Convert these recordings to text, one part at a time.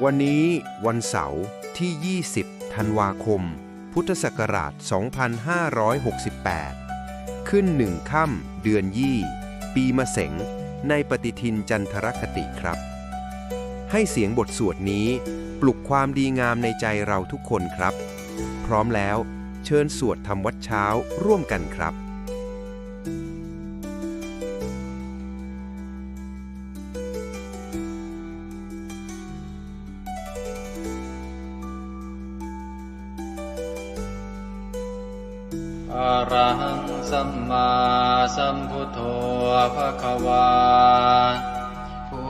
วันนี้วันเสาร์ที่ 20 ธันวาคม พุทธศักราช 2568 ขึ้น1 ค่ำเดือนยี่ปีมะเสงในปฏิทินจันทรคติครับให้เสียงบทสวดนี้ปลุกความดีงามในใจเราทุกคนครับพร้อมแล้วเชิญสวดทำวัดเช้าร่วมกันครับอะระหังสัมมาสัมพุทโธภควาพุ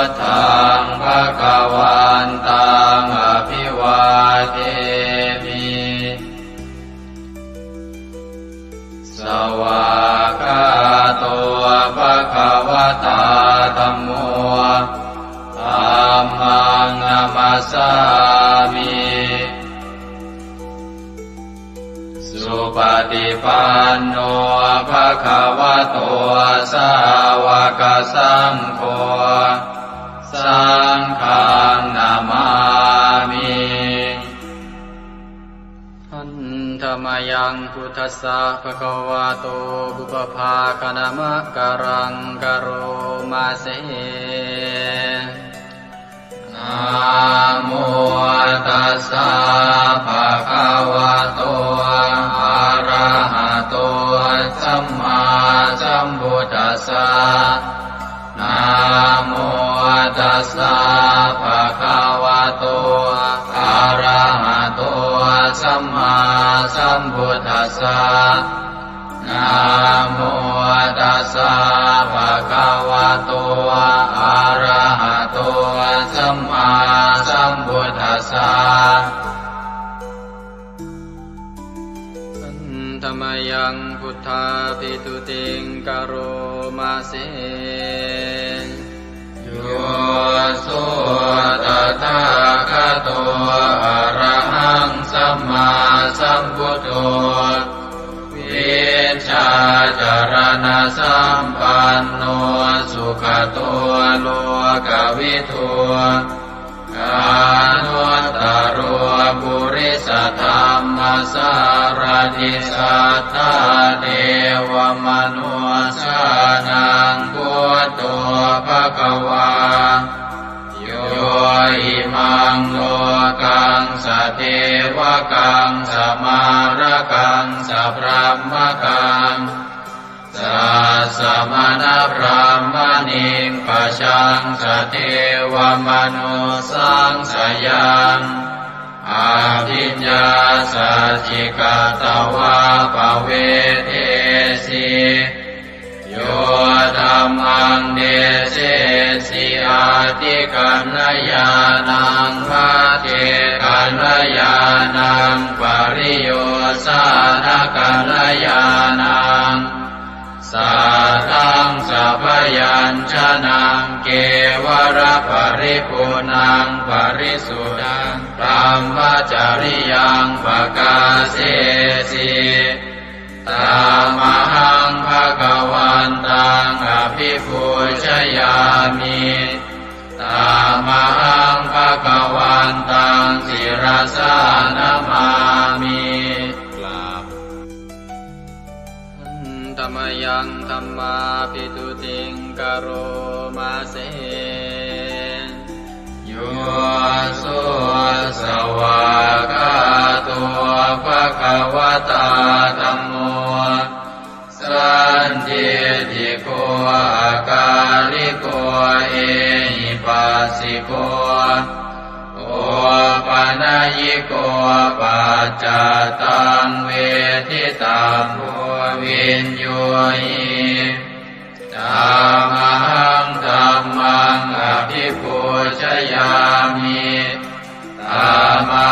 ทธังภควันตังอภิวาเทมิสวากขาโตภควตาธัมโมธัมมังนัมสสามิสุปฏิปันโนภะคะวะโตสาวกสังโฆสังฆังนามามิหันธรรมยังพุทธัสสะภะคะวะโตบุพภาคณมะกะรังกะโรมาเสนะโมตัสสะภะคะวะโตอะระหะโตสัมมาสัมพุทธัสสะนะโมตัสสะภะคะวะโตอะระหะโตสัมมาสัมพุทธัสสะนะโมตัสสะภะคะวะโตอะระหะโตสัมมาสัมพุทธัสสะธรรมยังพุทธาภิตุติงกโรมาเสโยสุตถาคโตอะระหังสัมมาสัมพุทโธวิชาจารณะสัมปันโนสุขโตโลกวิทูอนุตตรปุริสธรรมสารถิสัทธาเทวมนุสานังพุทโธภควาโยอิมังโลกังสเทวกังสมารกังสัพพมกังสัสสะมณพรหมณิงปัจฉังสเทวมนุสังสยังอาภิญญาสัจจิกตวะภเวเทสิโยธัมมังเดเสสิอาติกัณญญาณังภะเทกัณญาณังปริโยสานกัณญาณังสัทธังสัพยัญชนะเกวระปริปุณังปริสุทธังธรรมจริยังปกาเสสิตามหังภะคะวันตังอภิปูชยามิตามหังภะคะวันตังศิรสานามามิธรรมยังธัมมาภิตุติงกโรมาเสโยสุสวากขาโตภควตาธัมโมสันทิฏฐิโกอาการิโกเอหิปัสสิโกโอปนัยยิโกปัจจตังเวทิตังโพวินโยหิธัมมังธัมมังอภิปูชยามิธัมมั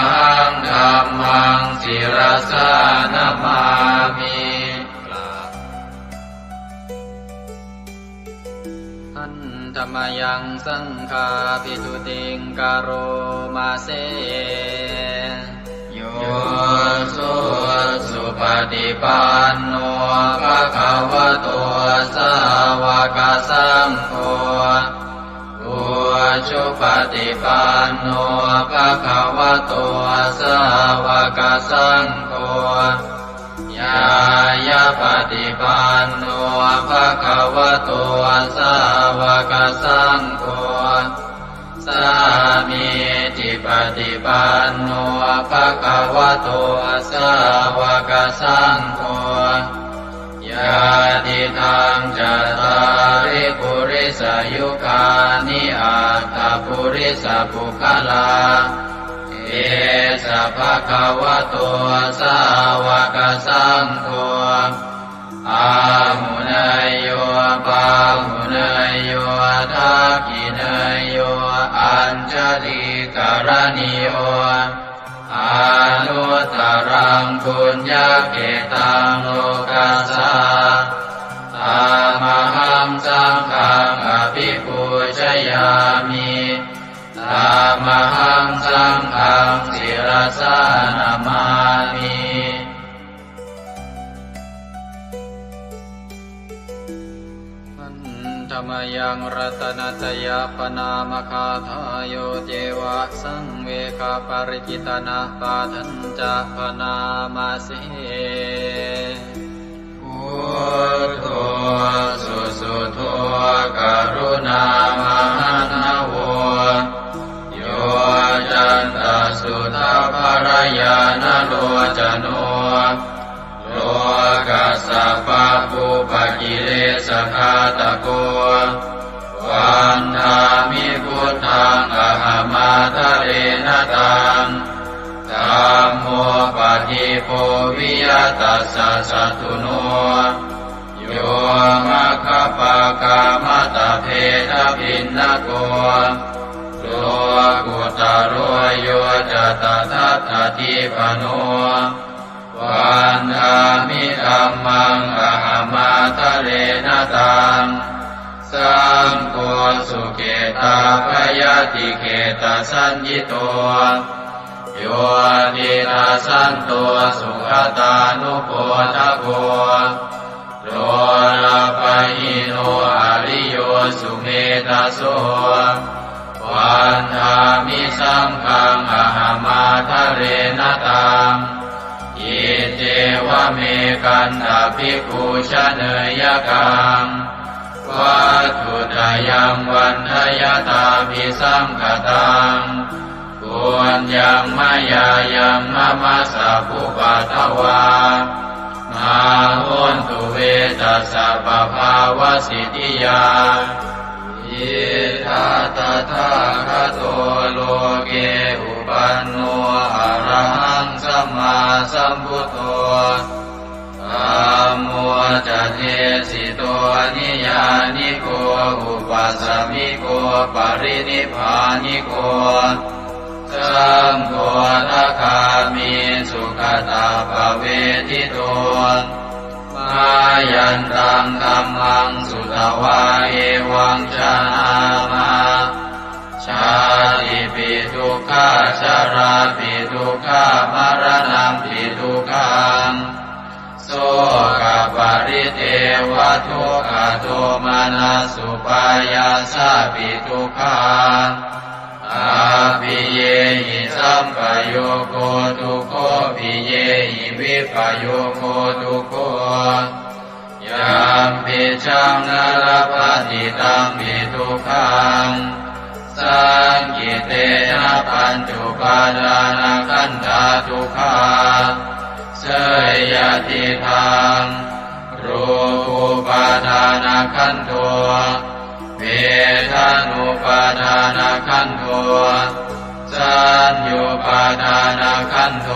งธัมมังศิรสานามามิธรรมยังสังฆาภิตุติงกโรมาเสโยสุปฏิปันโนภะคะวะโตสาว กสังโฆอุชุปฏิปันโนภะคะวะโตสาวกสังโฆยายาปฏิปันโนภะคะวะโตสาวกสังโฆสามีจิปฏิปันโนภะคะวะโตสาวกสังโฆยาติทังจัตตาริปุริสยุคานิอัตถปุริสปุคลาเอสะภะคะวะโตสาวกสังโฆอาหุนายโยปาหุนายโยทักขินายโยอัญชลิกรณิโยอานุตตรังปุญญเกตังโลกัสสะตามหังสังฆังอภิปูชยามิตามหังสังฆังศิรสานามามิธรรมยังรัตนัตยาปนามคาทายโยเจวะสังเวคาปริจิตนาปาทัญจะปนามาสิพุทโธสุสุโธกรุณามหันนโวโยจันตสุทาภรยานโลจโนโลกัสสะปะปุปกิเลสขาตโกวันธามิพุทธังอหมาทะเรนตังธัมโมปฏิโพวิยตัสสะสัตตุโนโยมะคปะกามตะเพทพินนโกโลกุตโรโยจะตถาคติปโนวันธามิธัมมังอหมาทะเรนตังสังโฆสุเกตาภยติเกตาสัญญิโตโยตินาสันโตสุขตานุโปทโกโลลาภหิโนอริโยสุเมตโสวันธามิสังฆังอหมาทะเรนตังอิเจวะเมกันตภิกขุชเนยกังวัตถุตยังวันทยตาภิสังคตังปุญญังมายายังมะมะสะภุปัตถวามาหุนตุเวตัสสะปะภาวสิทธิยาอิทัตตะทาคโตโลเกอุปันโนอะระหังสัมมาสัมพุทโธธัมโมจะเทสิโตนิยานิโกอุปัสสมิโกปรินิพพานิโกสังโฆทัคามิสุขตาภเวทิโตมายันตังธัมมังสุตวาเอวังชนามาชาติปิทุกขาชาราปิทุกขามรณะปิทุกขังโสกปริเทวทุกขโทมานัสสุปายาสาปิทุกขังอาภิเยหิสัมปโยโคทุกโขภิเยหิวิปโยโคทุกโขยามปิชังนรปฏิตังปิทุกขังสังกิเตนะปัญจุปาทานขันธาทุกขาเสยยติทังรูปุปาทานขันโทเวทานุปาทานขันโทสัญญูปาทานขันโท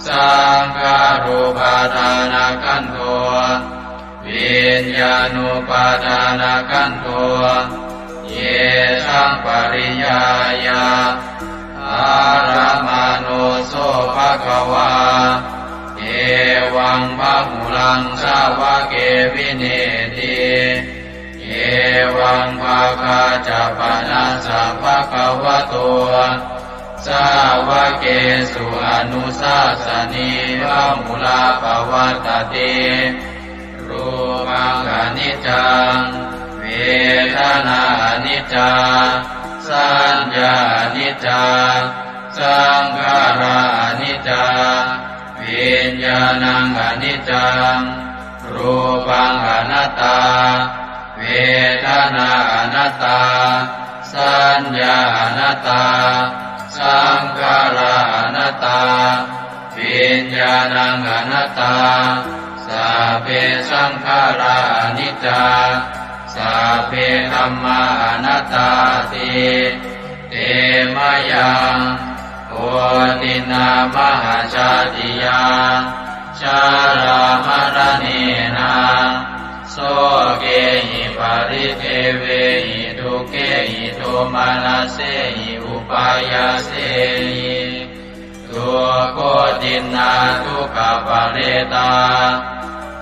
สังขารุปาทานขันโทวิญญาณุปาทานขันโทเยสังปริยายาอารามานุโสภะคะวาเอวังพะหุลังสาวะเกวิเนติเอวังภาคาจะปนัสสะภะคะวะโตสาวะเกสุอนุสาสนีพะมุลาภวัตติรูปังอนิจ จังเวทนาอนิจจาสัญญาอนิจจาสังขาราอนิจจาวิญญาณังอนิจจังรูปังอนัตตาเวทนาอนัตตาสัญญาอนัตตาสังขาราอนัตตาวิญญาณังอนัตตาสัพเพสังขาราอนิจจาสัพเพธัมมาอนัตตาติเตมะยังโอตินามหาชาติยาชารามรณีนาโสเกหิปาริเทเวหิทุเกหิโทมานาเสหิอุปายาเสหิทุโกตินาทุกขปะเรตา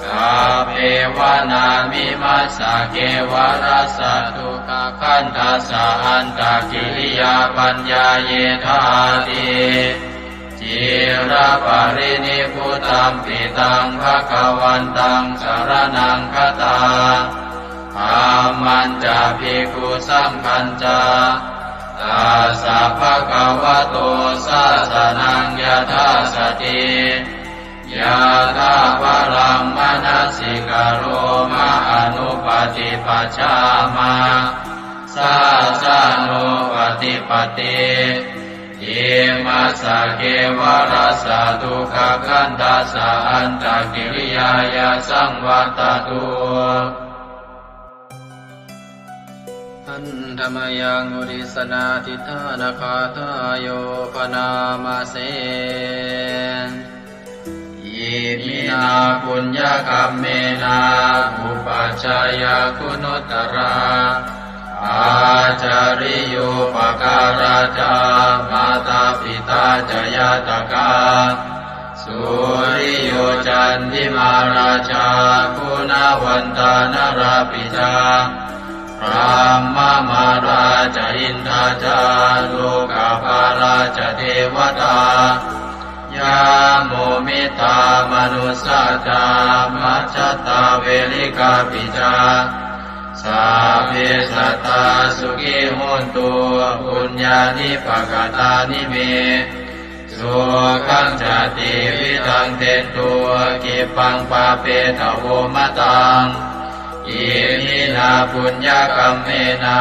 กาเภวนามิมัสสะเกวรัสสะทุกขคันทัสสะอันตกิริยาปัญญาเยธาติจิระปรินิพพุตัมปิตังภคะวันตังสรณังคตาธัมมันจะภิกขุสังฆัญจาตัสสะภะคะวะโตสาสนังยถาสติยะถาปรัมมนัสสิกโรมะอนุปฏิปัชฌามาสาสะโนปฏิปติอิมัสสะเกวรัสสะทุกขคันทัสสะอันตกิริยายาสังวัตตุอันธรรมยังอุริสนาทิฏฐานาคาทายโยปนามาเสอิมินาปุญญกัมเมนาอุปัชฌายาคุณุตตราอาจาริโยปการาจามาตาปิตาจยาตกาสุริโยจันติมาราชาคุณวันตานราปิจาพรหมมาราชอินทราจาโลกาภาราชเทวตายาโมมิตามนุสสาจามัจจตาเวลิกาปิจาสัพเพสัตตาสุขิโหนตุปุญญานิปกตานิเมสุขังจติวิทังเตตุกิปังปาเปตโวมะตังอิมินาปุญญกัมเมนา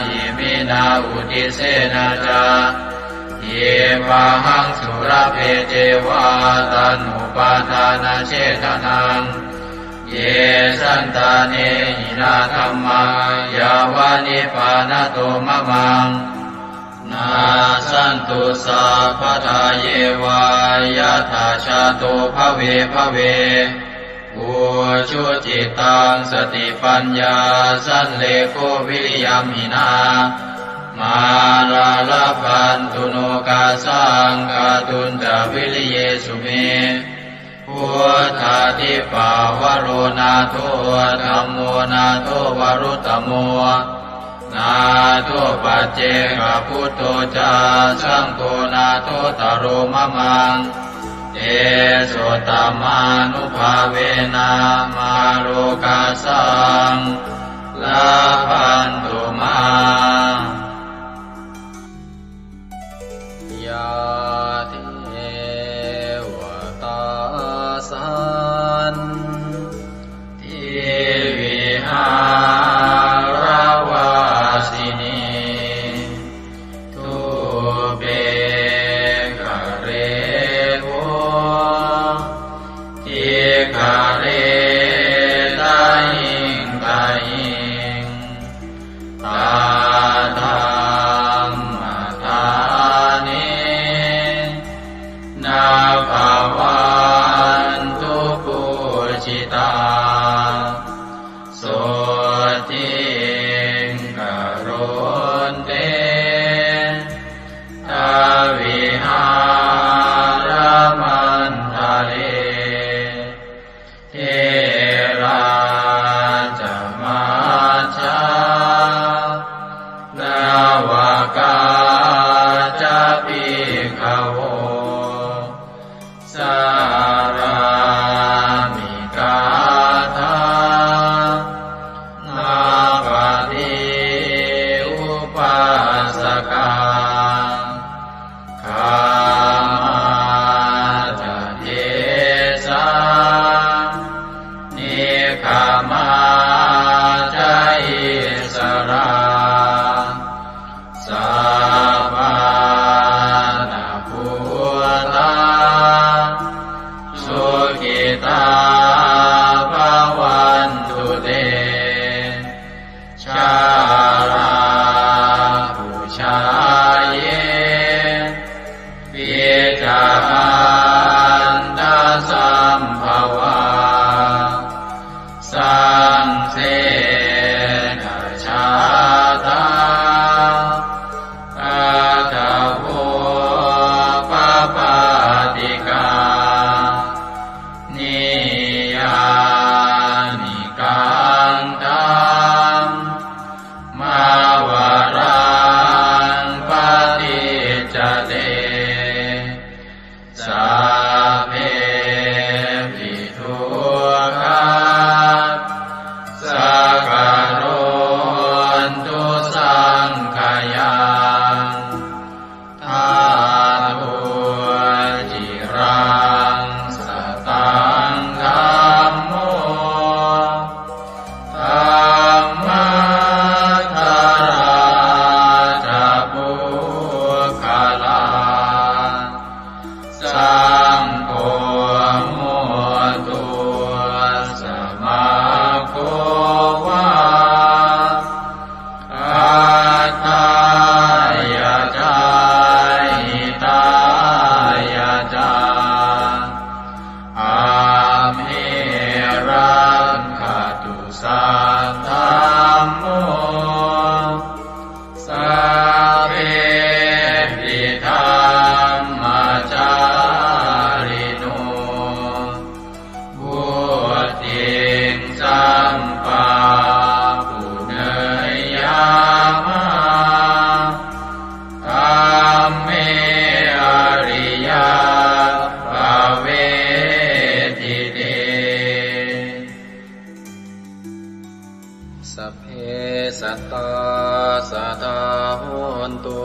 อิมินาอุทิเสนาจาเยปะหังสุรเพเจวาตันุปาทานาเชตนังเยสันตาเนหินาธัมมายาวานิปานโตมะมังนาสันตุสัพพทาเยวายะถาชาโตภเวภเวอุชุจิตังสติปัญญาสันเลโกวิริยัมหินามาลาลพันตุโนกาสังกาตุนจาวิริเยสุเมพุทธาทิปาวโรนาโทธัมโมนาโทวรุตตโมนาโทปัจเจกพุทโธจาสังโฆนาโทตโรมะมังเอโสตมานุภาเวนะมาโลกาสังลาพันตุมายาเทวตาสันทิวิหารวาสินีทุเปกะเรโวทิกะเรตาหิงตาหิง มาจาอิสราสัพพานาภูตาสุขิตาภวันตุเตชาลาภูชาเยปิจาอันตสัมภวาสังเสนะชาตาอาตาโภปปาติกานิยานิกังตัมมาวารังปฏิจจเตสัพเพปิทุกขาสักการนตุสังขยังทาตุจิรังสตังธัมโมธัมมัทธาราจะปุคลาสังโฆโมตุสมาโควาอัตตายะจาหิตายะจาอาเมรังคตุสัทธัมโมสัพเพปิธัมมาจาริโนพุทธิงสัมปาปุเนยยามะธัมเมอริยภเวทิเตสัพเพสัตตาสัทธาโหนตุ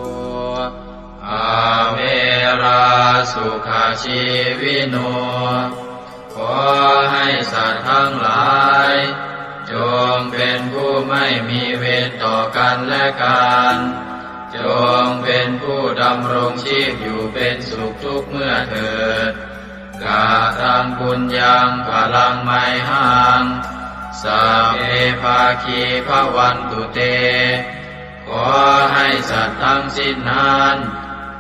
อาเวราสุขชีวิโนขอให้สัตว์ทั้งหลายจงเป็นผู้ไม่มีเวรต่อกันและกันจงเป็นผู้ดำรงชีพอยู่เป็นสุขทุกเมื่อเถิดกาตังปุญญังพลังไมหังสัพเพภาคีภวันตุเตขอให้สัตว์ทั้งสิ้นนั้น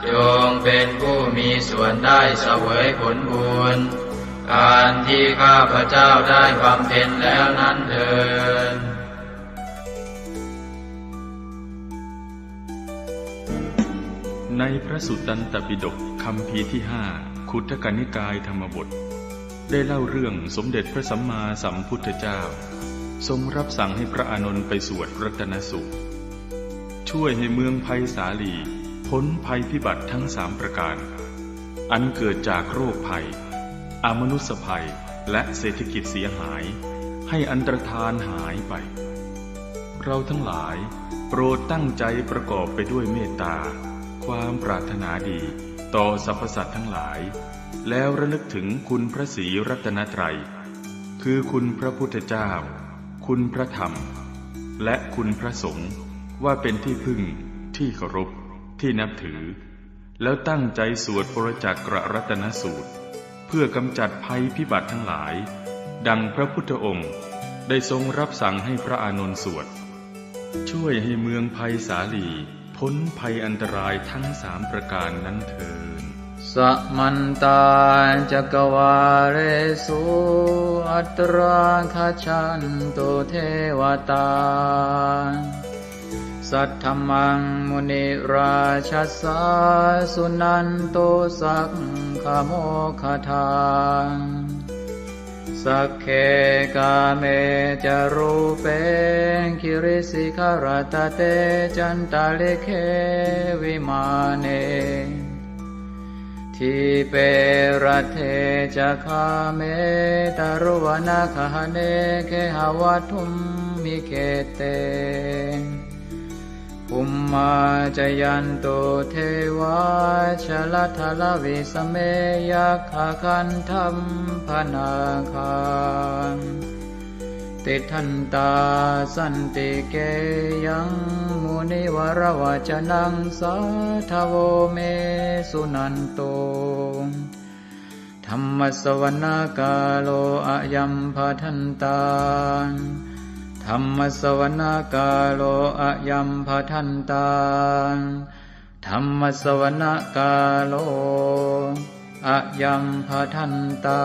จงเป็นผู้มีส่วนได้เสวยผลบุญการที่ข้าพเจ้าได้บำเพ็ญแล้วนั้นเถิด ในพระสุตตันตปิฎกคัมภีร์ที่5คุตกนิกายธรรมบทได้เล่าเรื่องสมเด็จพระสัมมาสัมพุทธเจ้าทรงรับสั่งให้พระอานนท์ไปสวดรัตนสูตรช่วยให้เมืองไผ่สาลีพ้นภัยพิบัติทั้ง3ประการอันเกิดจากโรคภัยอมนุษยภัยและเศรษฐกิจเสียหายให้อันตรธานหายไปเราทั้งหลายโปรดตั้งใจประกอบไปด้วยเมตตาความปรารถนาดีต่อสรรพสัตว์ทั้งหลายแล้วระลึกถึงคุณพระศรีรัตนตรัยคือคุณพระพุทธเจ้าคุณพระธรรมและคุณพระสงฆ์ว่าเป็นที่พึ่งที่เคารพที่นับถือแล้วตั้งใจสวดปรจักรรัตนสูตรเพื่อกำจัดภัยพิบัติทั้งหลายดังพระพุทธองค์ได้ทรงรับสั่งให้พระอานนท์สวดช่วยให้เมืองไผ่สาลีพ้นภัยอันตรายทั้ง3ประการนั้นเถิด สัมมันตาจักวาเรสุอัตราคชันตุเทวตาสัทธมังมุนิราชสาสุนันโตสักขโมคทาสักเคกาเมจารูเปคิริสิขารตเตจันตาเลเควิมาเนทิเปรัเทจะคาเมตารุวนาคหเนเคหวัตุมมิเกเตภุมมาจยันโตเทวาชลทลวิสเมยัคขคันธัมพนาคา ติทันตาสันติเกยังมุนิวรวจนังสาทโวเมสุนันโตธัมมสวนาคาโลอะยัมภทันตาธัมมสวนาคาโลอะยัมภทันตาธัมมสวนาคาโลอะยัมภทันตา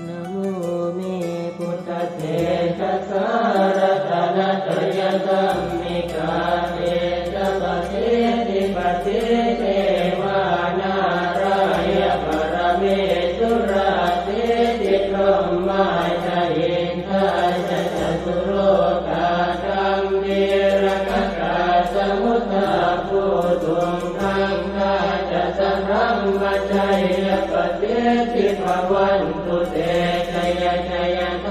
นะโมเมพุทธเถชะสารตนะตยสัมมิกาเตชะปะเทติปะเทเทวานารายะปรเมสุราเทติพรหมาจายินทาจะจตุโลกาธัมเมรกกาสมุทธาภูตุงทังคาจะสังรัมมชัยปะเทติภวันตุเตชยชยท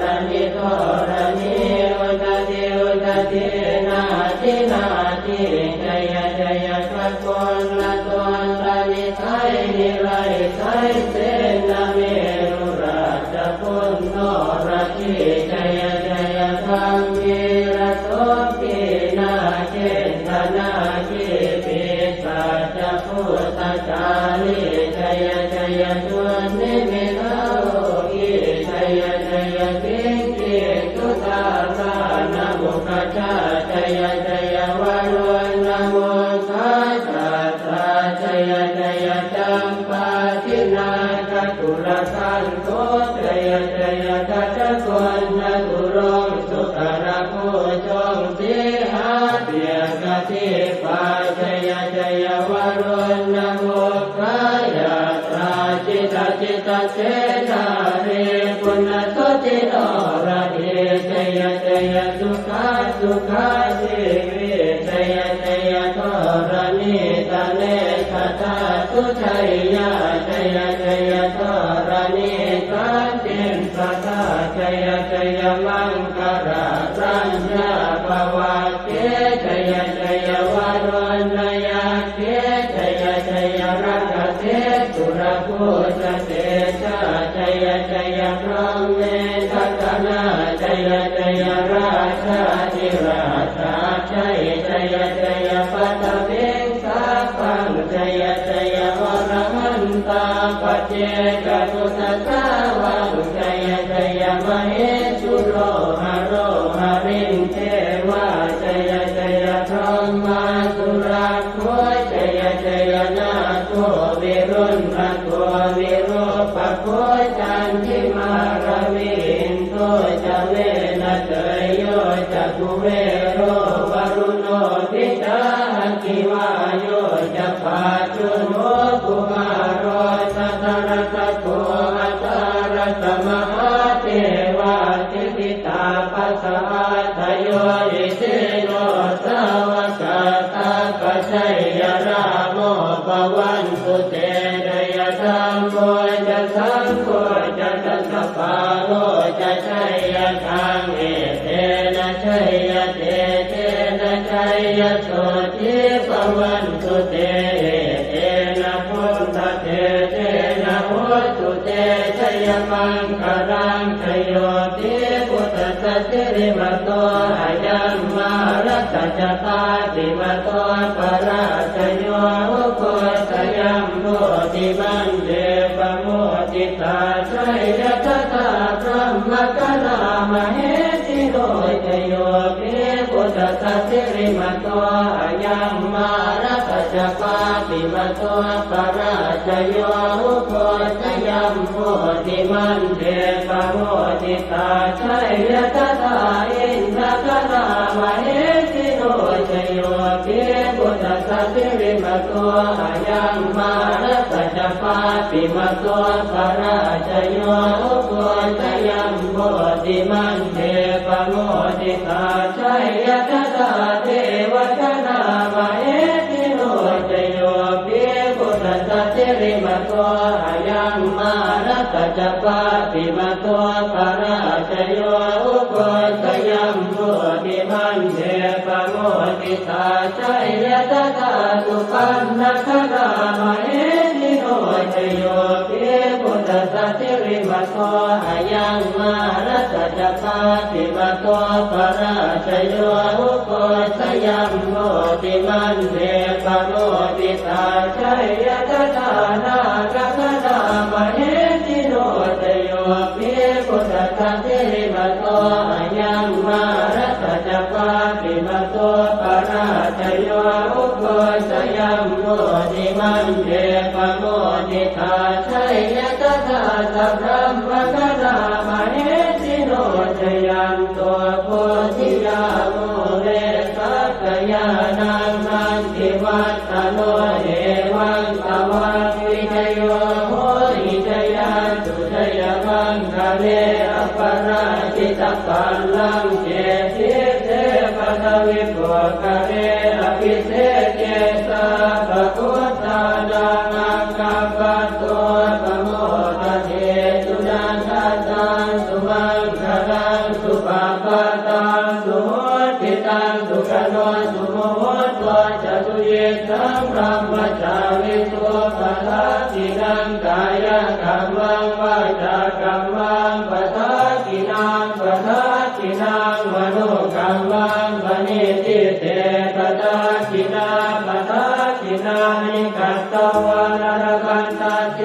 รณิทรณิอุตติอุตตินาทินาทิชยชยพระกลละตนละนิไทยนิไรไทยเสนาเมรุราชพุนโนราชิชยชยธรรมิระโสปินาเจตนาจิปิสัจพุทธจาริชยชยชวนนิมิตาโลกิชยชยพิงกิตุตาสานะมุขจาชยชยวารุณโมสาสาสาชยชยจัมปาทินาคตุลสันโตชยชยทัจจคนนะตุรงสุขระโคจงสีหาเปียกติปาชยชยวารุณโมกายาตราจิตจิตเสนาเรปุณโสติโนระเดชยชยสุขาสุขาสิวิชยชยทรณิตาเนคตาสุชัยยาชยชยทรณิตันตินสตาชยชยมังคารารัญญาภวะเกชยชยวารุณยาเกชยชยรักเทสุรภูสเตชะชยชยพรหมเมทัตนาชยชยราชาธิราชาชัยชยชยปัตเวงสาปังชยชยวรหันตาปัจเจกตุสัตวังชยชยมเหสุโรหะโรหะริงเทวาชยชยพรหมาสุราโคชยชยนาโควิรุณภโควิโรปโคจันทิมาระวินโตจะเวนะเตยโยจะกุเวโรวรุโนทิตาคิวาโยจะปาจุโนกุมารโรสัตระตะโกอัตระตมหาเทวาทิติตาปัสสะทโยอิเตโนสาวกตาปัจฉัยยราโมปวันตุเตเดยธรรมโมจะสังโฆจะสัสสะปาโลจะชัยยะทังเอเตนะชัยยะเตเตนะชัยยะโสติปวันตุเตเตนะพุทธเตเตนะโหตุเตชัยมังคารังชโยติพุทธสัจจิริมโตอายัมมารัตจตาติมโตปราชโยโคสยัมโมติมันเดปโมติตาชัยยะตถาพรหมกนามเหสิโรชโยปิพุทธสัจจิริมโตอายัมมารัตจปาติมโตปราชโยโคสยัมโมติมันเดปโมติตาชัยยะตถาอินทกนามเหสิโรชโยปิพุทธสัจจิริมโตอายัมมารัตจปาติมโตปราชโยโคสยัมโมติมันเดปโมติตาชัยยะตถาเทวตนามเหสิโรชโยปิพุทธสัจจิริมโตอายัมมารัตจปาติมโตปราชโยโคสยัมโมติมันเดปโมติตาชัยยะตถาสุปันนครามเหสิโรชโยปิพุทธสัจจิริมโตอายัมมา รัตจักปาติมาโตปราชโยอุโกชยัมโมติมันเทปโมติตาชัยยะทานากัคณามเหติโนตโยภิพุทธะเทมาโตอายังมารัตจักปาติมาโตปราชโยอุโกชยัมโมติมันเทปโมติตาชัยยะทาสัพพะมะคะนามเหติโนตยัมโตโพธิยาโมเรสักยานังนันติวัตตโนเอวังตวังวิจโยโหหิจยาสุจยมังคะเลอปราชิตปัลลังเจติเตปะทวิปุคะเลอภิเศษเจสะภะพุทธานังอังคัปปะโตปะโมทะเทสุนันทตังสุมังคลังสุปะปะตังสุโหติตังสุขโนสุโมโหตัวจตุเยสังพรหมจาริสุปะทัสสินังกายกัมมังวาจากัมมังปะทัสสินังปะทัสสินังมโนกัมมังปณิทิเตปะทัสสินาปะทัสสินานิกัตตวานรกันตาเจ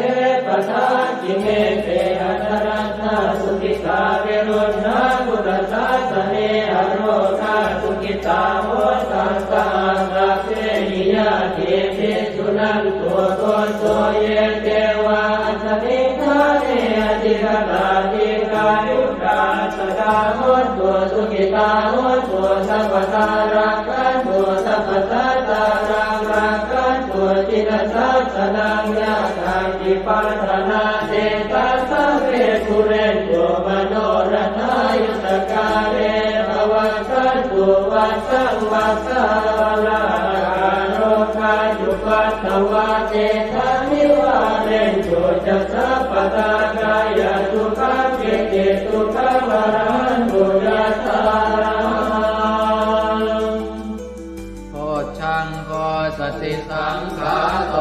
ปะทัสสิเมเตอัตรัตถสุขิตาเวรุณาพุทธศาสเนอโรคาสุขิตาโหตัสสะสัพเพหิยะเทปิสุนันตัวโตโตเยเทวาสมิทาเนอติกตาติกายุกาสกาโหตัวสุขิตาโหตัวสัพพตารักขันตัวสัพพตาตารักขันตัวจิตสัสสนังยาคาติปัฏนาเตตัสสะเวทุเรนโยมโนรัตายุตกาเลภวัตสันตุวัสสังวัสสาลาโรคาจุปัตตวะเตทานิวาเรนโยจัสสะปะตากายสุขังเกติสุขังวรันตุยัสสะโพชังโพสติสังขาโต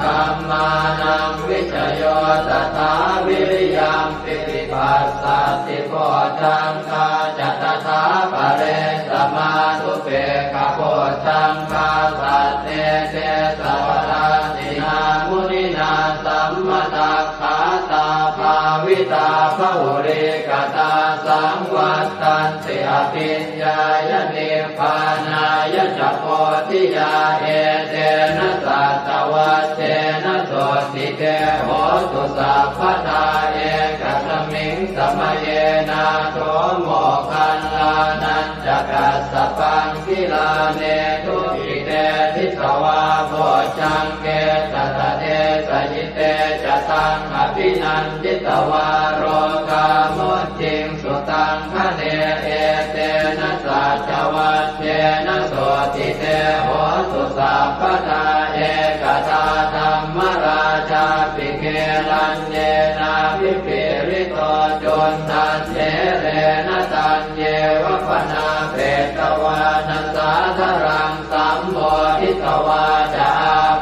ธัมมานังวิจโยตถาวิริยังปิติปัสสัตติโพชังคาจัตถาปะเรสมานุเปกขโพชังคาสัตเตเตสวะราตินามุนินาสัมมตัคขาตาภาวิตาภุริกตาสังวัตตันติอภิญญายนิพพานายจักโพธิยาเอเตนะสัตวัตเตนะโสติเตโหตุสัพพทาเอกสมิงสมเยนะโสโมคันลานันจักสสปังกิลาเนทุอิเตทิสวาโพชังเกตตะเตสยิเตจะตังอภินันจิตวาโรกามุจิงสุตังคะเนเอเตนะสัจวัตเตนะโสติเตโหตุสัพพทาเอกตาธัมมราชาปิเกลันเยนาภิปิริโตจนทันเจเรนะตันเยวะปนาเปตวานัสสาธรังสัมโมทิตวาจา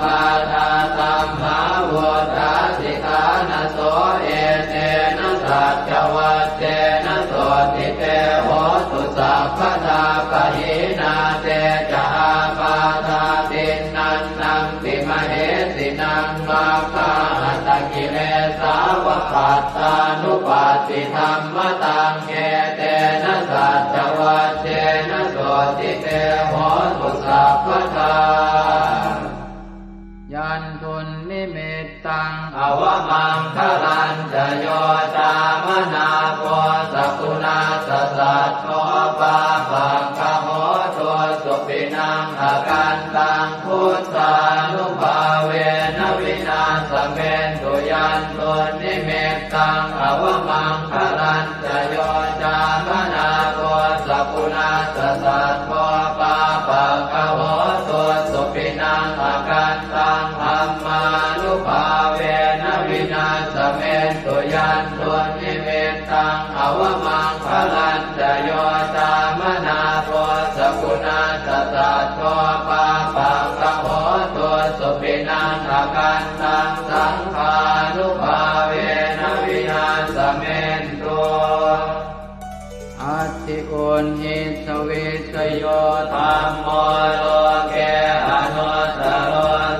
ปาทาสัมภาวตาสิกานะโสเอเตนะสัจวัตเตนะโสติเตโหตุสัพพทาปะหินาเตจาปาทาตินันนังติมเหสินังมาคาหัตกิเลสาวปัตตานุปัสสิธรรมตังเกเตนะสัจวัตเตนะโสติเตโหตุสัพพทายันทุนนิมิตตังอวมังคลันจะโยตามนาโพสกุณาสสัตโตปาปังคโหตัวสุปินังอาการตังพุทธานุภาเวนะวินาสเมนตุยันตุนนิมิตตังอวมังคลันจะโยตามนาโพสกุณาสสัตโตปาปังคโหตัวสุปินังอาการตังธัมมานุภาเวนะวินาสเมนตุยันตุนิเมตตังอวมังคลันจะโยตามนาโพสกุณาสสัตโตปาปังคโหตุ สิกุลหิสวิสโยธัมโมโลเกอนุตตโร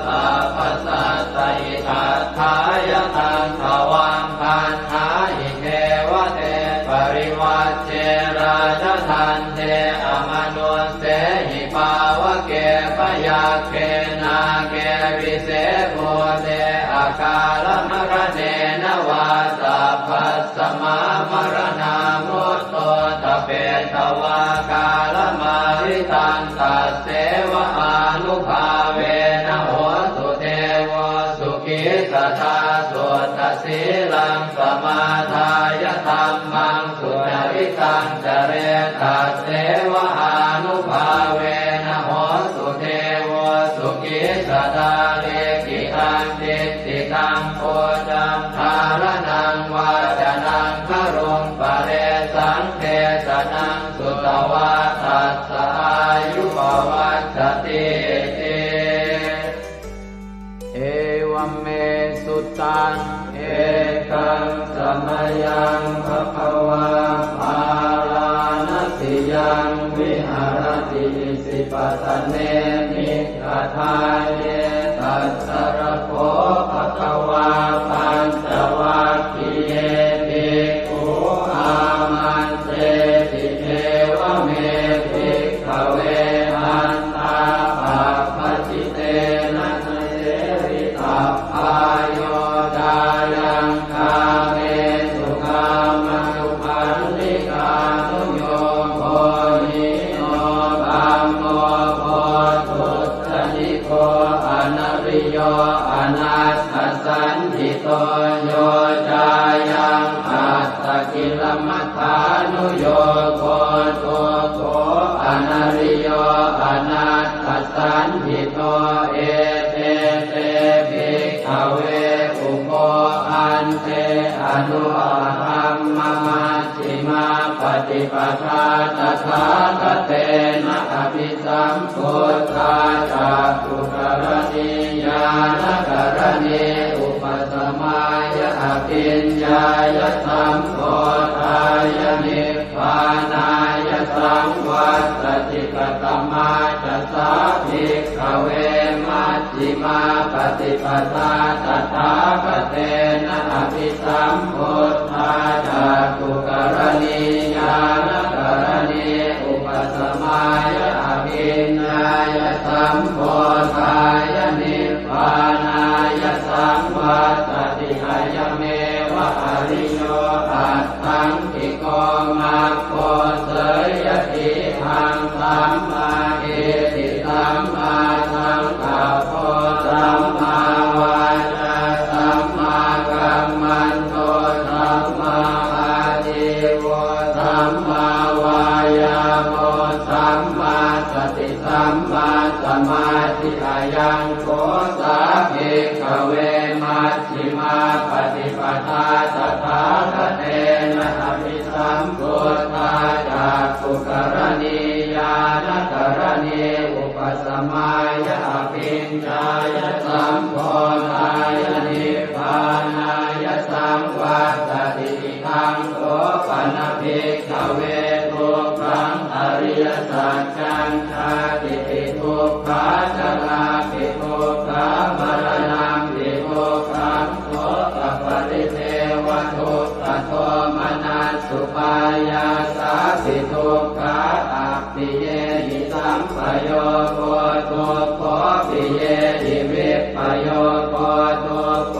สัพพสัตตอิทัฏฐายตังภวังคันหาอิเทวเตปริวัชเชราชทันเทอมนุสเสหิภาวะเกปยาเกนาเกวิเศษโมเตอาการมรเนนวาสัพพสมามรณามุตโตตเปตวากาลมาริตันตัสเสวะอานุภาเวนะโหสุเทวสุขิสตาสุตสีลังสมาทายธัมมังสุจริตังจเรตัสเสวะอานุภาเวนะโหสุเทวสุขิสตาเลกิตังติติตังโพจังทารนังวาจนังครุงปะเรสังเทสนังสุตวาทัสสะอายุปวัชชติติเอวัมเมสุตังเอกังสมยังภควาภาลานติยังวิหารติสิปตเนมิกทายเยตัสสรโคภควาปัญจวัคคีย์เยภิกขุอามันเตติเทวเมภิกขเวอันตาปะปะจิเตนะเสวิตัพพายโยดายังคาเมสุขามสุขันธิกานุโยโคหิโนธัมโมโพธุตนิโกอนาริโยอนัสสสันติโตโยจายังอัตตกิลมัฏฐานุโยโคตุโกอนาริโยอนัสสสันติโตเอเตเตภิกขเวอุโภอันเตอนุธัมมมัชฌิมาปฏิปทาตถาคเตนะอภิสัมพุทธาจักขุกรณีญาณกรณีอุปสมายะอภิญญายะสัมโพธายะนิพพานายะสังวัตติกตมาจัสสะภิกขเวมัชฌิมาปฏิปทาตถาคเตนะอภิสัมพุทธาจักขุกรณีญาณกรณีอุปสมายะอภิญญายะสัมโพธายะนิพพานายะสังวัตติกายเมวะอริโยอัตถังกิโกมัคโคเสยติหังสัมมาเอติสัมมาสังกัปโปสัมมาวาจาสัมมากัมมันโตสัมมาอาชีวะสัมมาวายาโมสัมมาสติสัมมาสมาธิอายังโกสาภิกขเวมัชฌิมาปฏิปทาตถาคเตนะอภิสัมพุทธาจักขุกรณีญาณกรณีอุปสมายะอภิญญายะสัมโพธายะนิพพานายะสังวัตติทังโสปนภิกขเวทุกขังอริยสัจจังชาติปิทุกขาจราปิทุกขามรณะปิทุกขังโสตปริเทวทุกขโทมนัสสุปายาสาปิทุกขาอัปปิเยหิสัมปโยโกทุกขปิเยหิวิปปโยโกทุกข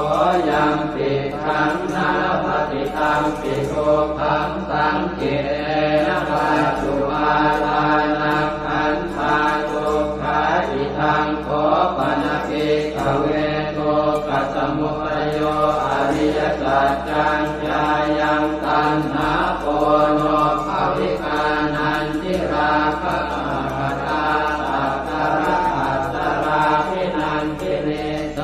ยังปิขังนาปฏิตังปิทุกขังสังเกนะปัจจุบาลานังขันธาทุกขาอิทังโคปนภิกขเวทุกขสมุทัยโยอริยสัจจังญายังตัณหาโกโนภวิกานันทิราคะปัตตาสัตตระอัตตราภินันทิเนเส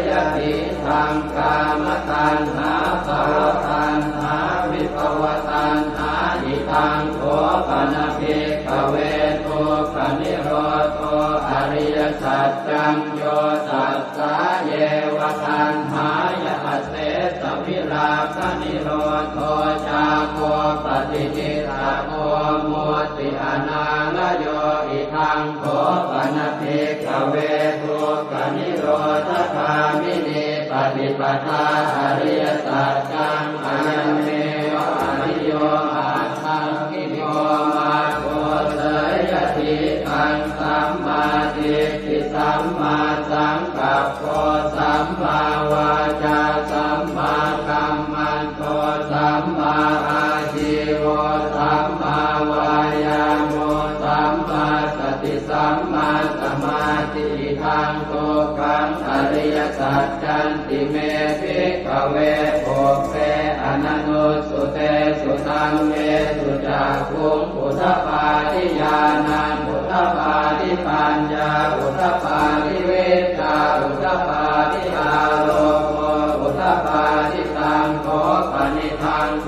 ยติทังกามตัณหาภวตัณหาวิภวตัณหาอิทังโคปนภิกขเวทุกขนิโรธอริยสัจจังโยตัสสะเยวะตัณหายะเสสวิราคะนิโรธจาโคปฏิ ติจิตาโกมุติอนาลโยอิทังโขปนะเพกเวทุกขนิโรธคามินีปฏิปทาอริยสัจจังอายันเมวะอริโยอาทังกิโยมาโกเสยติอังสัมมาทิฏฐิสัมมาสังกัปโปสัมมาวาจาสัมมากัมมันโตสัมมาอาชีวะสัมมาวายาโมสัมมาสติสัมมาสมาธิทังโตกังอริยสัจจันติเมภิกขเวโภเปอนันโนสุเตสุตังเมสุจักขุงอุทปาทิญาณังอุทปาทิปัญญาอุทปาทิเวชาอุทปาทิอาโลโกอุทปาทิตังโขปนิทังโก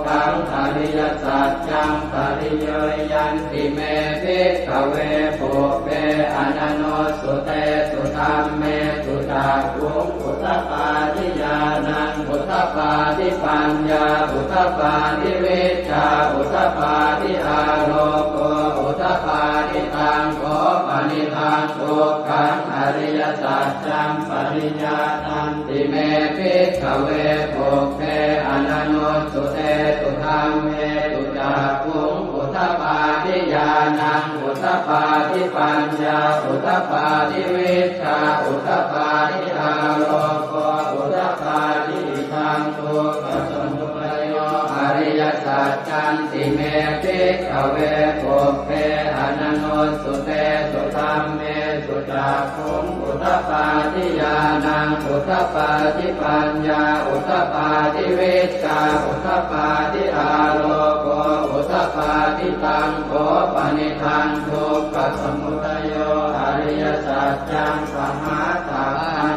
กังอริยสัจจังปริโยยันติเมภิกขเวโภเปอนันโนสุเตสุธัมเมสุจักขุงอุทปาทิญาณังอุทปาทิปัญญาอุทปาทิเวชาอุทปาทิอาโลโกอุทปาทิตังโขปนิทังโกกังอริยสัจจังปริญญาตันติเมภิกขเวโภเปอนันโนสุเตสุธัมเมสุจักขุงอุทปาทิญาณังอุทปาทิปัญญาอุทปาทิเวชาอุทปาทิอาโลโกอุทปาทิทังโกปัสสมุปโยอริยสัจจันติเมภิกขเวโภเปอนันโนสุเตสุธัมเมสุจักขุงอุทปาทิญาณังอุทปาทิปัญญาอุทปาทิเวชาอุทปาทิอาโลโกอุทปาทิตังโขปนิทังทุกขสมุทัยโยอริยสัจจังปหาตา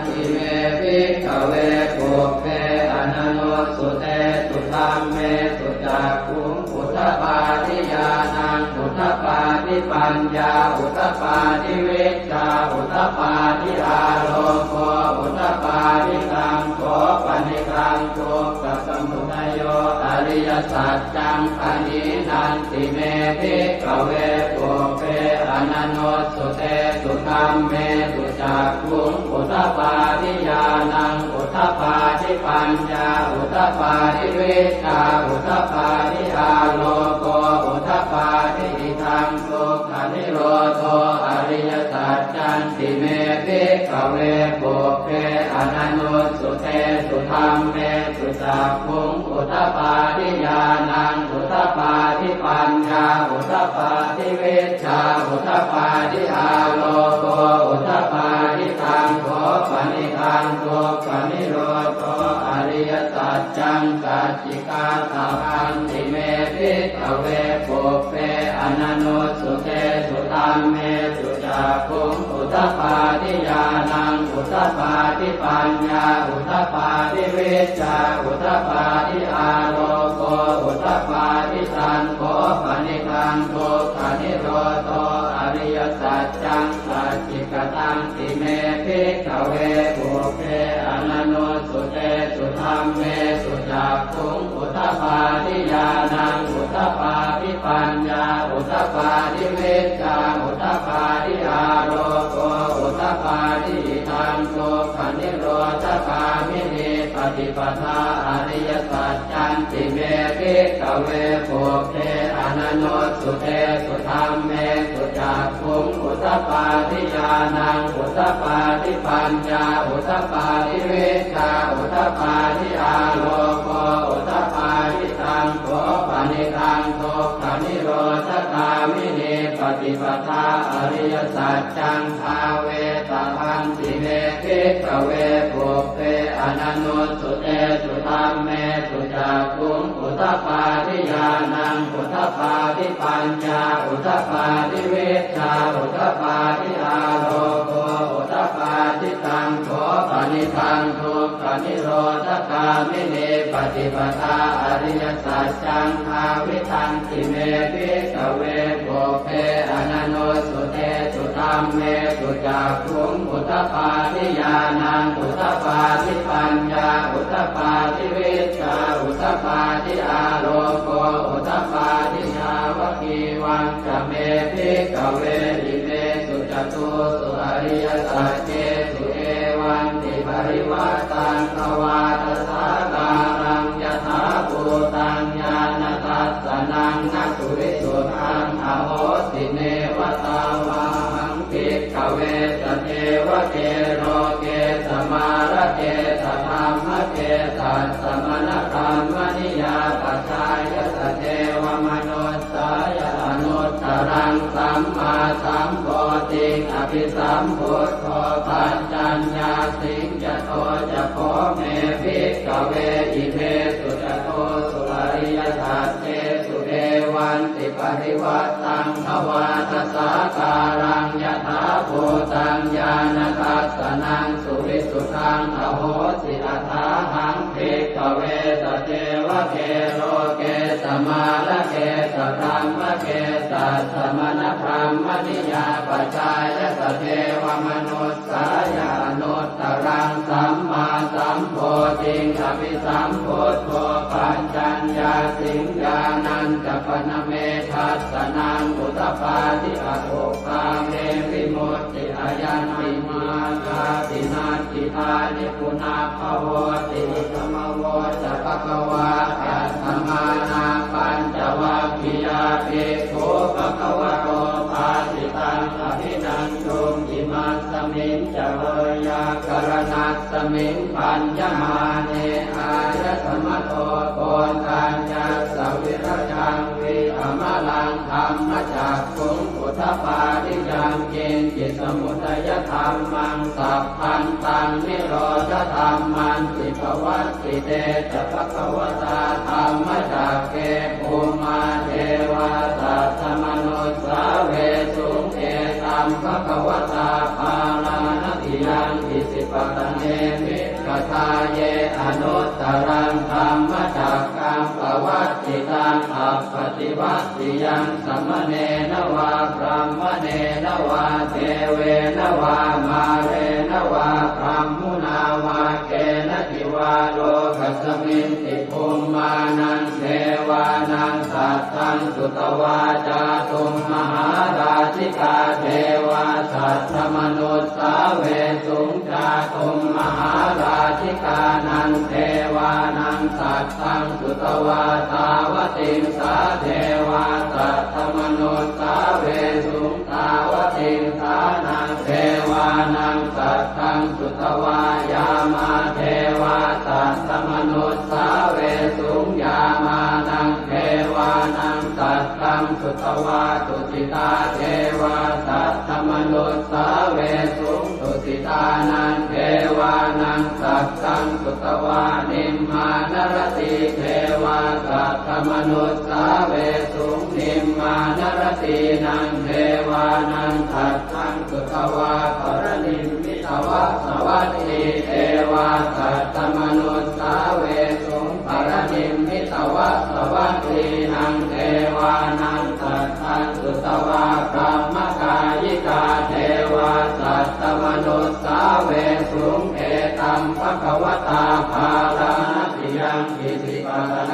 ทิเมภิกขเวโภเปอนันโนสุเตสุธัมเมสุจักขุงอุทปาทิญาณังอุทปาทิปัญญาอุทปาทิเวชาอุทปาทิอาโลโกอุทปาทิตังโขปนิทังทุกขสมุทัยโยอริยสัจจังปณินันติเมภิกขเวโภเปอนันโนสุเตสุธัมเมสุจักขุงอุทปาทิญาณังอุทปาทิปัญญาอุทปาทิเวชาอุทปาทิอาโลโกอุทปาทิทังทุกขนิโรโธอริยสัจจันติเมภิกขเวโภเปอนันโนสุเตสุธัมเมสุจักขุงอุทปาทิญาณังอุทปาทิปัญญาอุทปาทิเวชาอุทปาทิอาโลโกอุทปาทิตังโขปนิทังทุกขนิโรโธอริยสัจจังสัจจิกาตาพันติเมภิกขเวโภเปอนันโนสุเตสุธัมเมสุจักขุงอุทปาทิญาณังอุทปาทิปัญญาอุทปาทิเวชาอุทปาทิอาโลโกอุทปาทิตังโขปนิทังทุกขนิโรโธอริยสัจจังสัจจิกตังติเมภิกขเวโภเปอนันโนสุเตสุธัมเมสุจักขุงอุทปาทิญาณังอุทปาทิปัญญาอุทปาทิเวชาอุทปาทิอาโลโกอุทปาทิทังทุกขนิโรธคามินีปฏิปทาอริยสัจจันติเมภิกขเวโภเปอนันโนสุเตสุธัมเมสุจักขุงอุทปาทิญาณังอุทปาทิปัญญาอุทปาทิเวชาอุทปาทิอาโลโกอุทปาทิตังโขปนิทังทุกขนิโรธคามินีปฏิปทาอริยสัจจังภาเวตพันติเมภิกขเวโภเปอนันโนสุเตสุธัมเมสุจักขุงอุทปาทิญาณังอุทปาทิปัญญาอุทปาทิเวชาอุทปาทิอาโลโกอุทปาทิตังโขปนิทังทุกขนิโรธคามินีปฏิปทาอริยสัจจังภาวิทันติเมภิกขเวโภเปอนันโนสุเตสุธัม มเมสุจักขุงอุทธปาทิญาณังอุทธปาทิปัญญาอุทธปาทิวิชชาอุทธปาทิอาโลโกอุทธปาทิชาวกีวังจะเมภิกขเวอิเมสุจตุสุอริยสัจเจสุเอวันติปริวัตตังภวาทสาการังยถาภูตังญาณทัสสนังนักสุวิสุทธังอโหสิเนวตาวาหังภิกขเวสเทวเกโรเกสมาระเกสธรรมเกสัสสมณธรรมนิยาปัจจายสเทวมนุสสายอนุตตรังสัมมาสัมโพธิอภิสัมพุทโธปัญจัญญาสิงจโตจะโพเมภิกขเวอิเมสุจโตสุอริยสัจเจสุเอวันติปริวัตตังภวาทสาการังยถาภูตังญาณทัสสนังสุวิสุทธังอโหสิอัฏฐาหังภิกขเวสเทวเกโลเกสมาระเกสธรรมเกสัสสมณธรรมนิยาปัจจายสเทวมนุสสายานุตตรังสัมมาสัมโพธิอภิสัมพุทโธปัญจัญญาสิงญาณัญจปนเมทัสสนังอุทธปาทิอโภคาเมวิมุตติอายันติมาคาตินาติทานิปุนาภโวติธรรมโวจะภควาอัตถมานาปัญจวัคคียาภิกขุภควโตภาสิตังอภินันตุอิมัสสมิงจะเวยากรณัสสมิงปัญญมาเนอายสมโตโกนทัญญาสวิรจังวิอมลังธรรมจักขุงอุทธปาทิยังกินจิตสมุทัยธรรมังสัพพันตังนิโรธธรรมันติภวัตติเตจะภควตาธรรมจักเกภูมาเทวาสัตตมนุสสาเวสุงเอตัมภควตาภาลานติยังอิสิปตเนมิกทาเยอนุตตรังธรรมจักกังปวัตติตังอัปปติวัตติยังสัมมเนนวาพรหมเนนวาเทเวนวามาเรนวาพรหมุนาวาเกณทิวาโลกัสมินติภูมานังเทวานังสัตตังสุตวาจาตุมมหาราชิกาเทวาสัตตมนุสสาเวสุงจาตุมมหาราชิกานังเทวานังสัตตังสุตวาตาวติงสาเทวาสัตตมนุสสาเวสุงตาวติงสานังเทวานังสัตตังสุตวายามาเทวาสัตตมนุสสาเวสุงยามานังเทวานังสัตตังสุตวาตุสิตาเทวาสัตตมนุสสาเวสุงตุสิตานังเทวานังสัตตังสุตวานิมมานรติเทวาสัตตมนุสสาเวสุงนิมมานรตินังเทวานังสัตตังสุตวาปรนิมมิตวะสวัสดีเทวาสัตตมนุสสาเวสุงปรนิมมิตวะสวัสดีนังเทวานังสัตตังสุตวาพรหมกายิกาเทวาสัตตมนุสสาเวสุงเอตัมภควตาภาลานติยังอิสิปตเน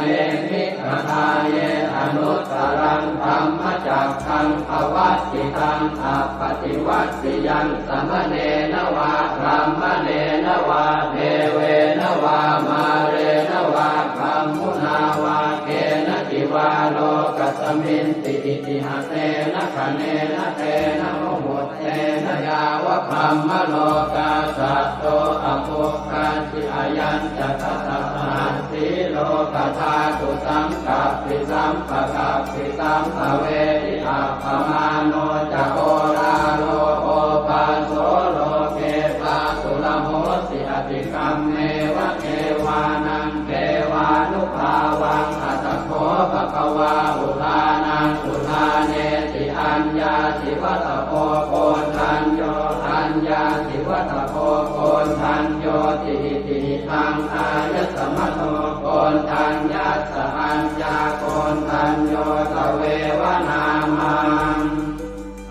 มิกทาเยอนุตตรังธรรมจักขังภวัตติตังอัปปติวัตติยังสัมมเนนวาพรหมเนนวาเทเวนวามาเรนวาพรหมุนาวาเกณทิวาโลกัสมินติอิติหะเตนะคะเนนะเตนะโมโหเตนะยาวะพรหมโลกาสัตโตอโภคันติอายัญจะทัสสะหันติโลกธาตุสังกัปปิสัมปะกัปปิสัมภเวทิอัปปมาโนจะโอราโลโอปาโสโลเกปาสุลโหสิอติกัมเมวะเกวานังเกวานุภาวังอัตถโขภควาอุทานังอุทาเนติอัญญาสิวัตโพโกนทัญโยอัญญาสิวัตโพโกนทัญโยติติทังอายสมโตโกนทัญญาสอัญญาโกนทัญโยตเววนามัง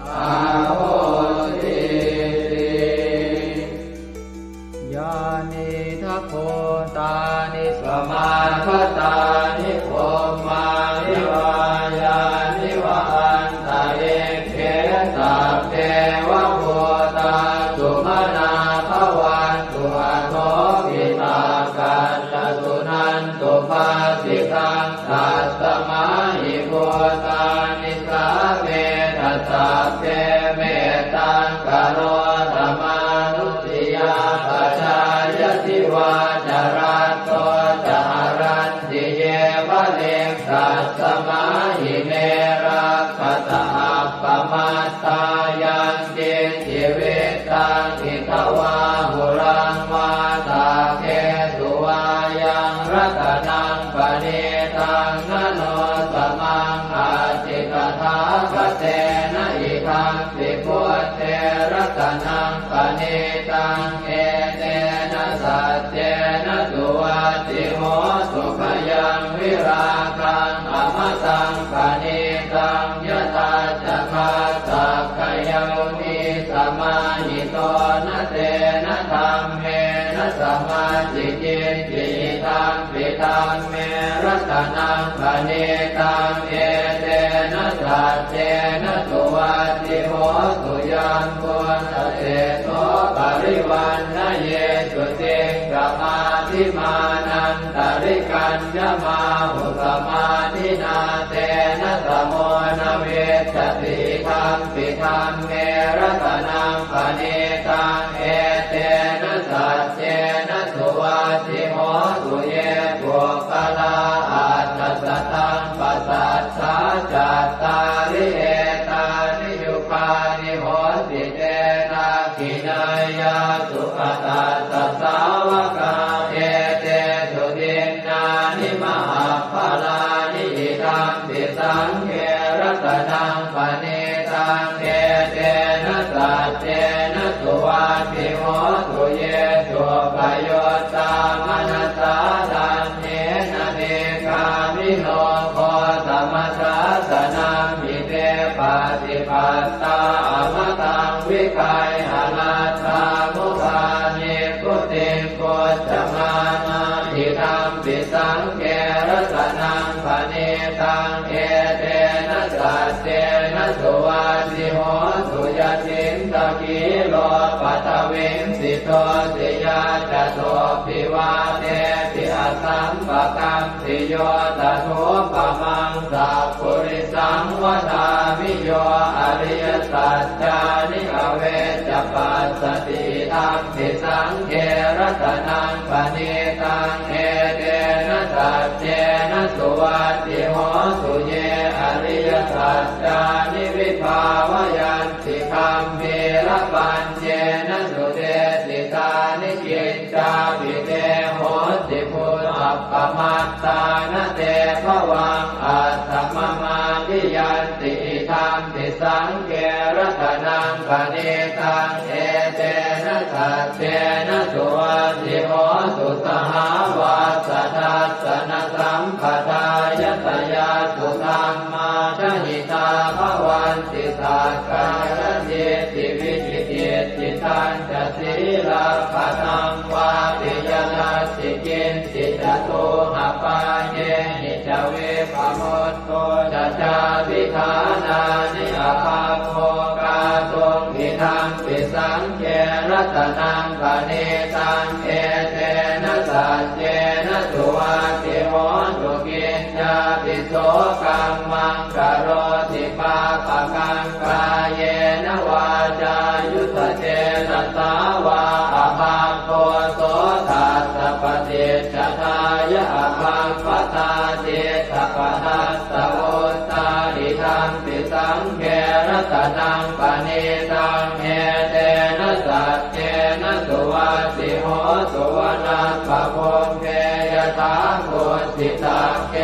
อาโหสิ นิสาเวทัสสะเตเมตังกโรธรรมานุสติยาปัจจายติวาจารัตโตจารันติเยวะเลกัสสมาหิเมรักขตาปมัตตายังเจจิเวตังอิทวาหุรังวาตาเกสุวายังรัตนังปณิตังนโนสมังอาจิกถาคเตนะอิทังปิพุทเทรัตนังปณิตังเอเตนะสัจเจนะสุวัตติโหสุขยังวิราคังอมตังปณิตังยตาจักขาสักขยามิสมาหิโตนะเตนะธรรมเมนะสมาธิจิตติตังปิตังเมรัตนังปณิตังเอเตนะสัจเจนะสุวัตติโหสุยัมพุทธเตโสปริวันนะเยสุติงกมาธิมานันตริกัญญมาหุสมาธินาเตนะสโมนะเวสติธัมปิธัมเมรัตนังปณิตังเอเตนะสัจเจนะสุวัตติโหสุเยปุคลาอัตถสัตตังปัสสัทธาจัตตาริเอตานิยุคานิโหติเตนะกินายาสุขตาสัสสาวกาเอเตสุตินนานิมหาภลานิอิทัมปิสังเขรัตนังปณิตังเอเตนะสัจเจนะสุวัตติโหสุเยสุปโยตามนัสสาทันเนนะเนกามิโนโคสมัสสะสนังมิเตปฏิปัตตาอมตังวิคัยหนาตามุขานิพุติงโกจมานาทิธัมปิสังเกรัตนังปณิตังเอเตนะสัจเจนะสุวัตติโหสุยตินตะกิโลปัตวิงสิโตติยาจโตปิวาเตติอสัมปะกัมติโยตถุปมังสัพพุริสังวทามิโยอริยสัจจานิอเวจปัสสติธัมปิสังเขรัตนังปณิตังเอเตนะสัจเจนะสุวัตติโหสุเยอริยสัจจานิวิภาวยันติคัมภีรปัญเจนะสุเตสิตานิกิจจาภิเตโหติพุทธปมัตตานะเตภวังอัตถมมาทิยันติธัมปิสังเขรัตนังปณิตังเอเตนะสัจเจนะสุวัตติโหสุสหาวาสทัสสนสัมปทายตยาสุธรรมาชหิตาภวันติสักกายจิตติวิจิติจิตัญจศีลปะทังวาปิยนัสสิกินสิจตุหปาเยหิจเวปโมตโตจะจาวิธานานิอาภาโภกาตุงอิทังปิสังเขรัตนังปณิตังเอเตนะสัจเจนะสุวัตติโหสุกินจาปิโสกัมมังกโรติปาปะกังกายเยนะวาจายุตเจนะสาวาอภาโคโสทัสสะปฏิจจทายะอภาปตาเจตปทัสสะโอตาอิทังปิสังเขรัตนังปณิตังเอเตนะสัจเจนะสุวัตติโหสุวนาปะโพเพยตาโกสิตาเก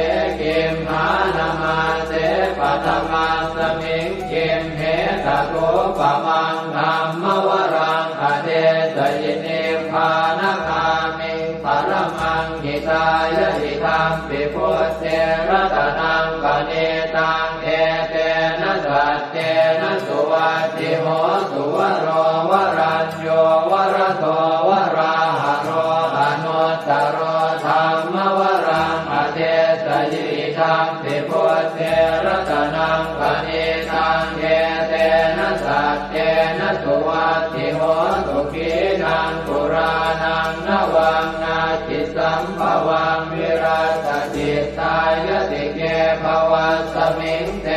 กิมหานามาเสปัตมาสมิงกิมเหตโกปะมังธัมมวรังอเดสยินิพพานคามิงปรมังหิตายะหิธัมปิพุทเทรัตนังปณิตังเอเตนะสัจเจนะสุวัตติโหสุวโรวรัญโยวรโตวราหะโรอนุตตโรธัมมวรังอเดสยิธัมปิพุทเทรัตนังปณิตังเอเตนะสัจเจนะสุวัตติโหสุขีนังปุรานังนวังนาจิสัมภวังวิรัตติตายติเกภวัสมิงเต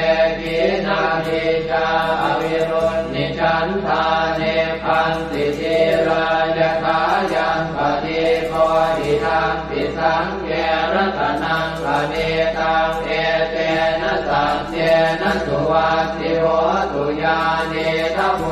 ทิจาอวิรุณนิฉันทาเนพันติจิรายถายังปฏิโพธิทังปิสังเกรัตนังปณิตังเอเตนะสัจเจนะสุวัตติโหตุญาณิทัพโพ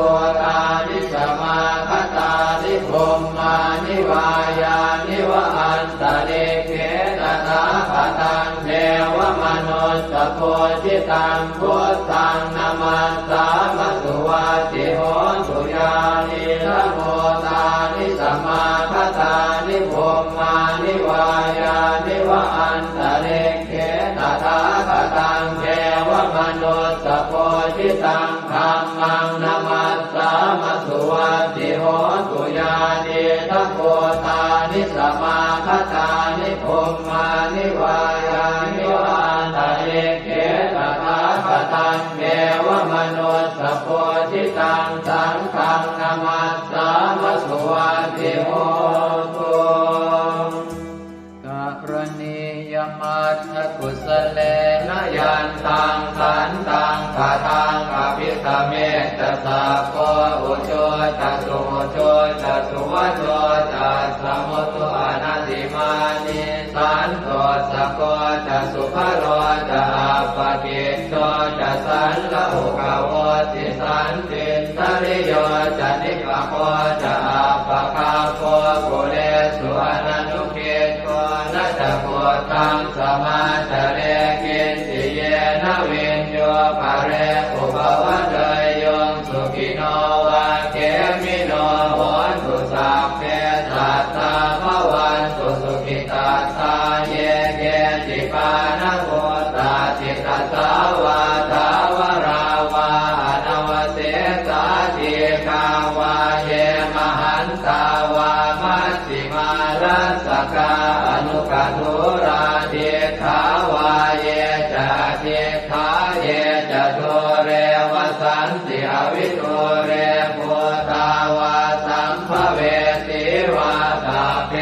ธานิสมาคตานิพรหมานิวายานิวะอันตะเลเขตตาปตังเทวมนุสสโพธิตังพุทธังนามัสสามสุวัตติโหตุญาณิทัพโพธานิสมาคตานิพรหมานิวายานิวะอันตะเลเขตตาปตังเทวมนุสสโพธิตังธัมมังนามัสสามสุวัตติโหตุญาณิทัพโพธานิสมาคตานิพรหมานิวายานิวะอันตะเลเขตตาปตังเทวมนุสสโพธิตังสังฆังนามัสสามสุวัตติโหตุกรณียมัตถกุสเลนะยันตังขันตังคาทังอภิสเมตสัพโพอุโชตสุโชตสุวโชตสมุตุอนัตติมานิสันโตสะโกตสุภโรตอัปปกิจโตตสันละหุกโวติสันติตริโยจนิกโคตอัปปคาโคกุเลสุอนันุเกโตนัตโกตังสมาจเรกินติเยนะวินโยภะเรอุปวัตเตยงสุขิโนวะเกมิโนโหตุสัพเพสัตตาภวันตุสุขิตาตาเยเกจิปานะโหตาจิตตสาวาทาวราวาอนวเสสาธิกาวาเยมหันตาวามัชฌิมารัสสกาอนุกัตุราเทขาวาเยจะเทขาเยจะโทเรวสันติอวิโทเรภูตาวาสัมภเวติวาตาเพ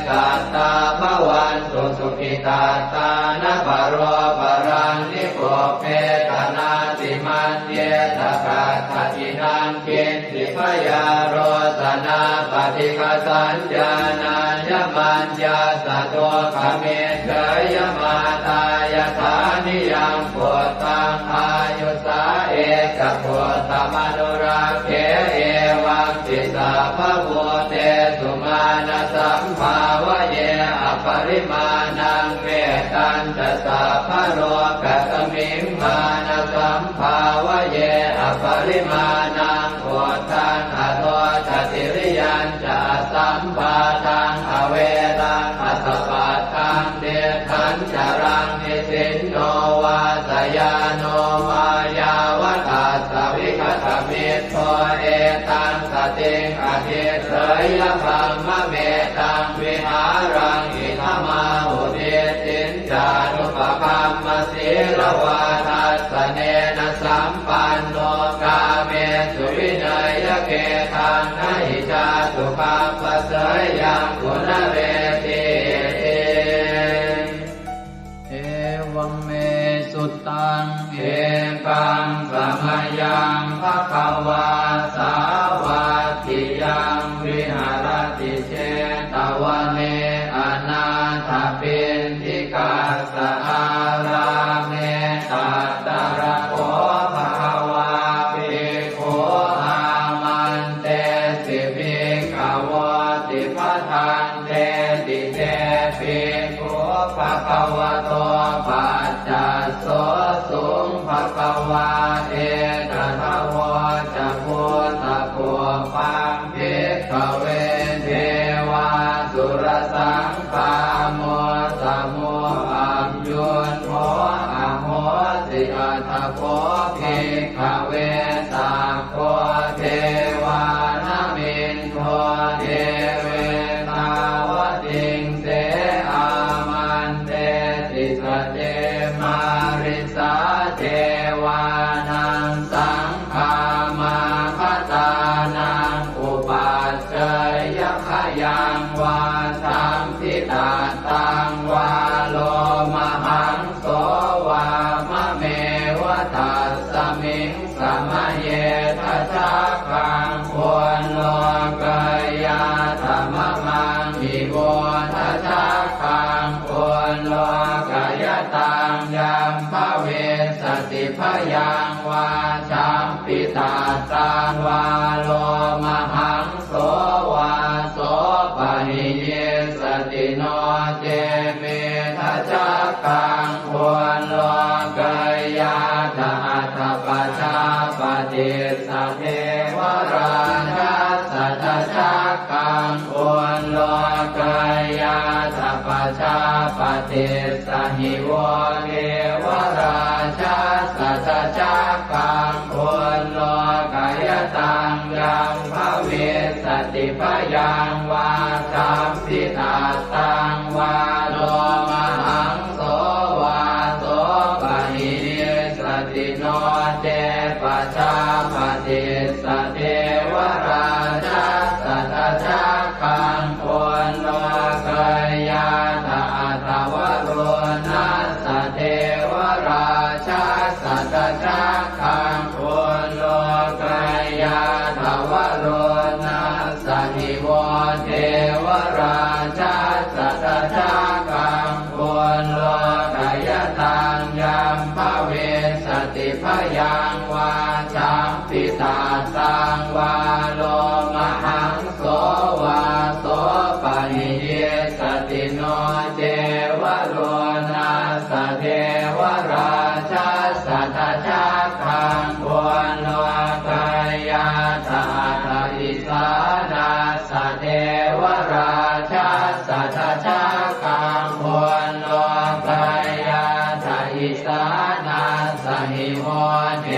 สัตตาภวันตุสุขิตาตานะปโรปรังนิโกเพตนาติมันเยตกาตตินังกินติพยาโรสนาปฏิฆาสัญญาณายมัญญาสะโตขเมเฉยมาตายฐานิยังโพธังอายุสาเอกโพธมนุราเขเอวังติสาภโวเตสุมาณสัมภาวะเยอปริมาณังเวตันตสาภโรกัสมิงมาณสัมภาวะเยอปริมาณังโพธังอโทจติริยัญจะสัมปาทังอเวรังอัสสปาทังเดทันจรังนิสินโนวาสยาโนมายาวตัสสวิคตมิตโตเอตังสติงอธิเสยพัมมะเมตังวิหารังอิทมาหุเดตินจานุปคัมมสีลวาทัสสเนนะสัมปันโนกาเมสุวินัยเกทังนะหิจาตุปัปปะเสยยังกุณเรติเอวังเมสุตังเอกังสมยังภควาสาวาทิยังวิหารติเชตวเนอนาถปินทิกาสอาราเมตัตตระโคภควาภิกขุอามันเตสิภิกขวติปทังเตติเตภิกขุภควโตปัจจัสโสสุงภควาเอตถาวจะพุทธภูปังภิกขเวเทวาสุรสังฆาโมสมุอัมยุนโมอโหสิอัตถโพภิกขเวสัพโพเทวานามินโทเทเวตาวติงเสอามันเตติสเตมาริสาเทวานังสังฆามาคตานังอุปัชฌยขยังวาสัมพิตาตังวาโลมหังโสวามะเมวะตัสสะ มิงสมะเยทัสสะกังควรโลกายาธรรมมังอิโวทัสสะกังควรโลกายตังยัมภเวสติพยังวาชัมปิตาตังวาโลมหังโสวาโสปะหิเยสติโนเจเมทัสสะกังควรโลกายาธาตุปัจจาปฏิสัทเทวราชาสัทธะกังควรโลกายาธาปัจจาปฏิสหิโวเทวราชาสัทธะกังควรโลกายตังยัมภเวสติพยังวาชัมปิตาตังวาโลมหังโสวาโสปะหิเยสติโนเจปัจจาปฏิสเทวราชาสัทธะกังควรโลกายาธาตวโรนัสสะเทวราชาสัทธะกังควรโลกายาธาวโรนัสสะหิโวเทวราชาสัทธะกังควรโลกายตังยัมภเวสติพยังวาชัมปิตาตังวาโลมหังโสวาโสปะหิเยสติโนเจวโรนัสสะเทวราชาสัทธะกังควรโลกายาธาตุอิสานาสะเทวราชาสัทธะกังควรโลกายาธาอิสานาสหิโมเท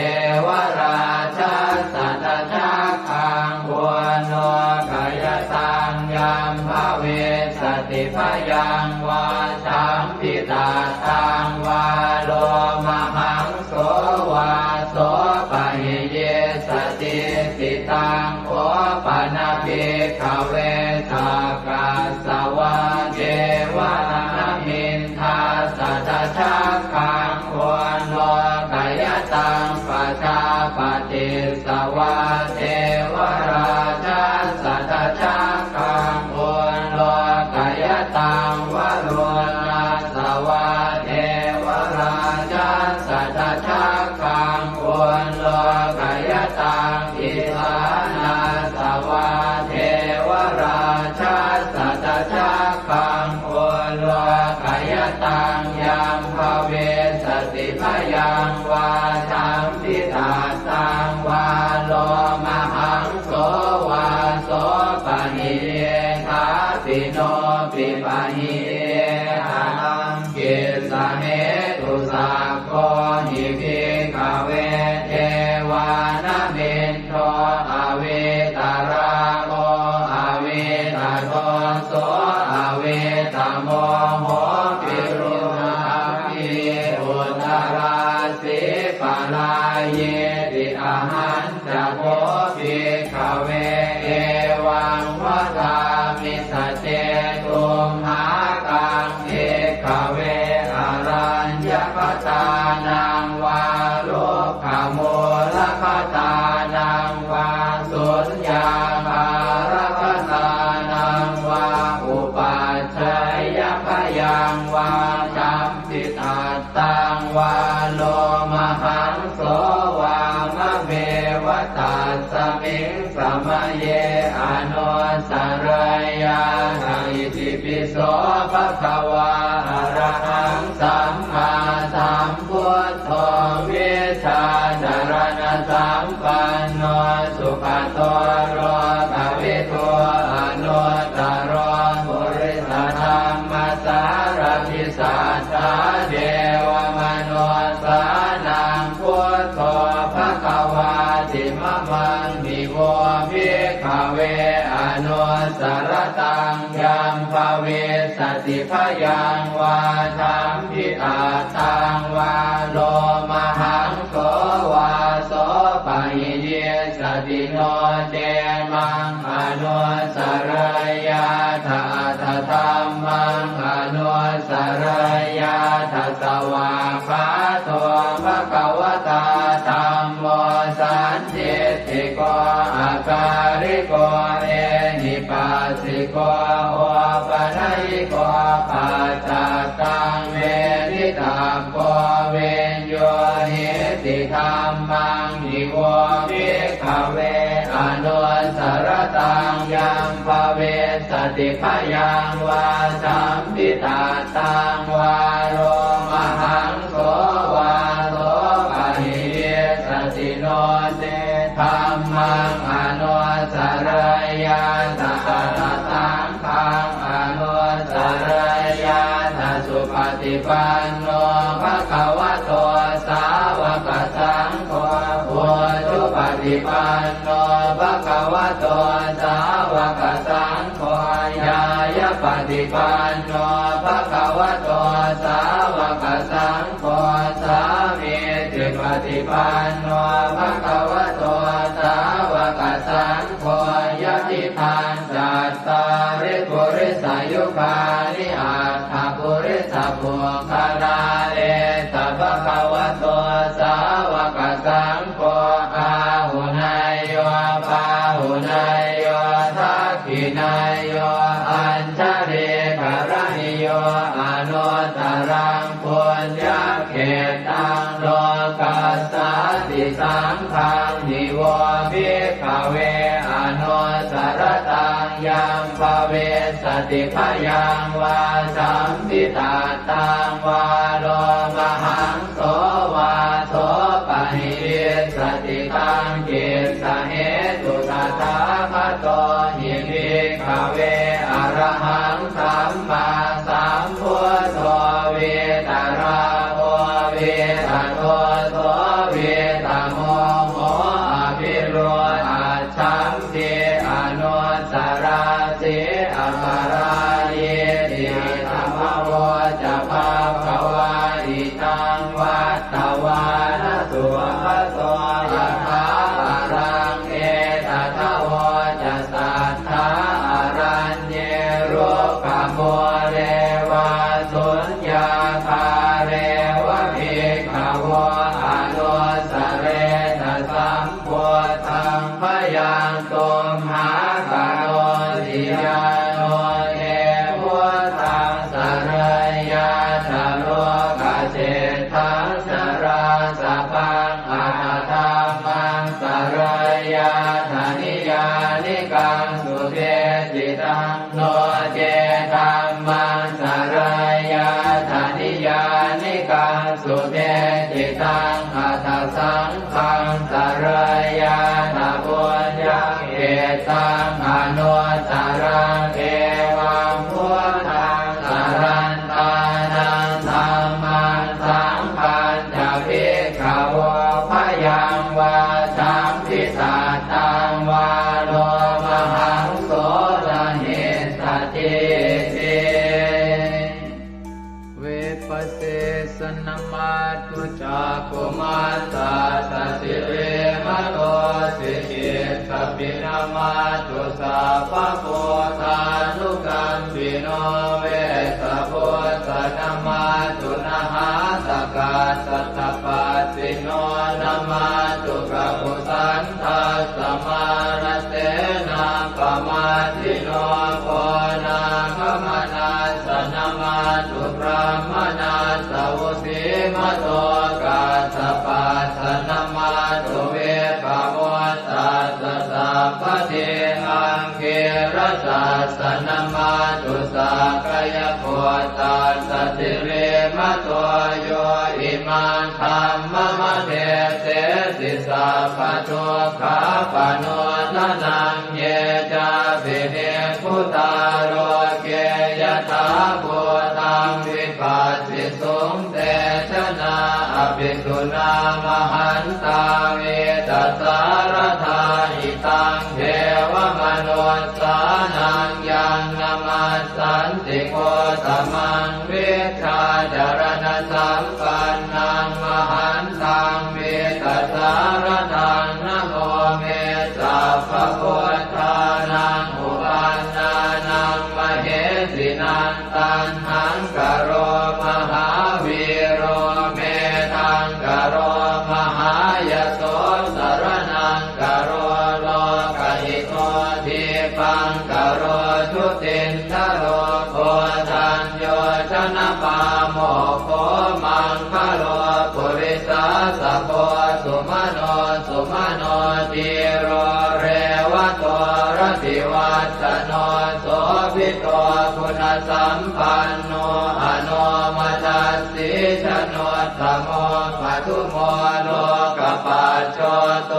วราชาสัทธะกังควรโลกายตังยัมภเวสติพยังวาชัมปิตาตังวาโลมหังโสวาโสปะหิเยสติติตังโอปะนาภิกขเวสักกัสสวะเจวะนามินทาสัทธะกังควรโลกายตังปัจจาปฏิสวะเทวราชาสัทธะกังควรโลกายตังวโรนัสสวะเทวราชาสัทธะกังควรโลกายตังอิสานาสวะเทวราชาสัทธะกังควรโลกายตังยัมภเวสติพยังวาชัมปิตาตังวาโลมหังโสวาโสปะหิเยทาปิโนปิปะหิเยหังกิสะเหตุสักโคหิภิกขเวเทวานะเมนโทอเวตาราโมอเวตาโทโสอเวตาโมโหปิรุณาภิอุตตราสิปะลาเยติอาหันจะโพภิกขเวเอวังวะทามิสเจตุมหากังเอกขเวอารัญญปตานังวาโลกขโมลคตานังวาสุญญาภารคตานังวาอุปัชฌยพยังวาชัมปิตาตังวาโลมหังโสวามะเมวตัสสมิงสมะเยอนุสรยาอิติปิโสภะคะวาอะระหังสัมมาสัมพุทโธวิชาจารณะสัมปันโนสุขโตโรภวิโตอนุตตรบุริสธรรมสารพิสัทธาเดวมนุสานังพุทโธภะคะวาติมะมังมิโวภิกขเวอนุสรตังยัมภเวสติพยังวาชัมปิตาตังวาโลมหังโสวาโสปะหิเยสติโนเจมังอนุสรยาธาธรรมังอนุสรยาทัสสวาคาโตภะคะวตาธัม สันติติโกอาการิโกเอหิปัสสิโกโอปนัยโกปัจจตังเวทิตาโกเวนโยหิติธัมมังนิโวภิกขเวอนุสรตังยัมภเวสติพยังวาสัมปิตาตังวาโรมหังโสวาโสปะหิสติโนเตธัมมังอนุสรยาตะตังขังอนุสรยาตสุปฏิปันโนภะคะวะโตสาวกสังโฆพุทธุปฏิปันโนภะคะวะโตสาวกสังโฆญาญาปฏิปันโนภะคะวะโตสาวกสังโฆสามีจิปฏิปันโนภะคะวะโตสาวกสังโฆยะติทานจัตตาริปุริสายุคานิอัตถปุริสปุคลาเอตภะคะวะโตสาวกสังโฆอาหุนายโยปาหุนายโยทักขินายโยอัญชริกรณิโยอนุตตรังปุญญเขตังโลกัสสติสังฆังนิโวภิกขเวอนุสรตังยัมภเวสติพยังวาสัมปิตาตังวาโลมหังโสวาโสปะหิสติตังกิสสะเหตุตถาคตหิภิกขเวอรหังสัมมาสัมพุทโธเวตราโอเวตโตโสเวตโมโหอภิโรอาชัมเทอนุสราเสอปาราเยติธรรมโวจะภาควาอิตังวัตตวานสุภโสยะถาอรังเอตถาวจะสัทธาอรัญเยโรกโมเรวาสุญญาคาเรวะภิกขวะอนุสเรตสัมโพธังพยังตุมหากโนติยาโนเทพุทธังสรยาชโลกเจตังสราสพังอาธรรมังสรยาธนิยานิกังสุเทจิตังโนเจธัมมังสรยาธนิยานิกังสุเทจิตังอัตถสังฆังสรยาธปุญญเขตังอนุสรังเอวังพุทธังสรันตานังธัมมังสังฆังจะภิกขวะพยังวาสัมภิสาตังวาโลมหังโสรหิสติเตเวปัสเสสนมาตุจักขุมาตาสสิเรมโตสิกิสปินามาตุสัพพะโพธานุกัมปิโนเวสะโพธนามาตุนะหาตกาสัตตปัสสิโนนามาตุกะปุสันทัสสมานเสนาปมาทิโนโพนาคมนาสนามาตุพระมนาสวุสีมโตกาสปัสสนามาตุเวปโมตัสสะสัพพะเทอังเกรสัสสนามาตุสักกายโพตัสสะติเรมโตโยอิมังธัมมะมะเทเสสิสัพพะทุกขาปโนทนังเยจาภิเนพุทธาโรเกยถาภูตังวิปัสสิสุงเตชนะอภิสุนามหันตาเวตัสสารธาอิตังเทวมนุสสานังยังนามัสสันติโกตมังวิชาจารณสัมปันนังมหันตังเวตัสสารทังนะโมเมสัพพะพุทธานังอุปันนานังมเหสินังตันหังกโรมหาวีโรเมทังกโรมหายโสสโร สุมโนติโรเรวะโตรติวัตโนโสภิโตคุณสัมปันโนอโนมัสสิชโนตโมปัทุโมโลกปัจโจโต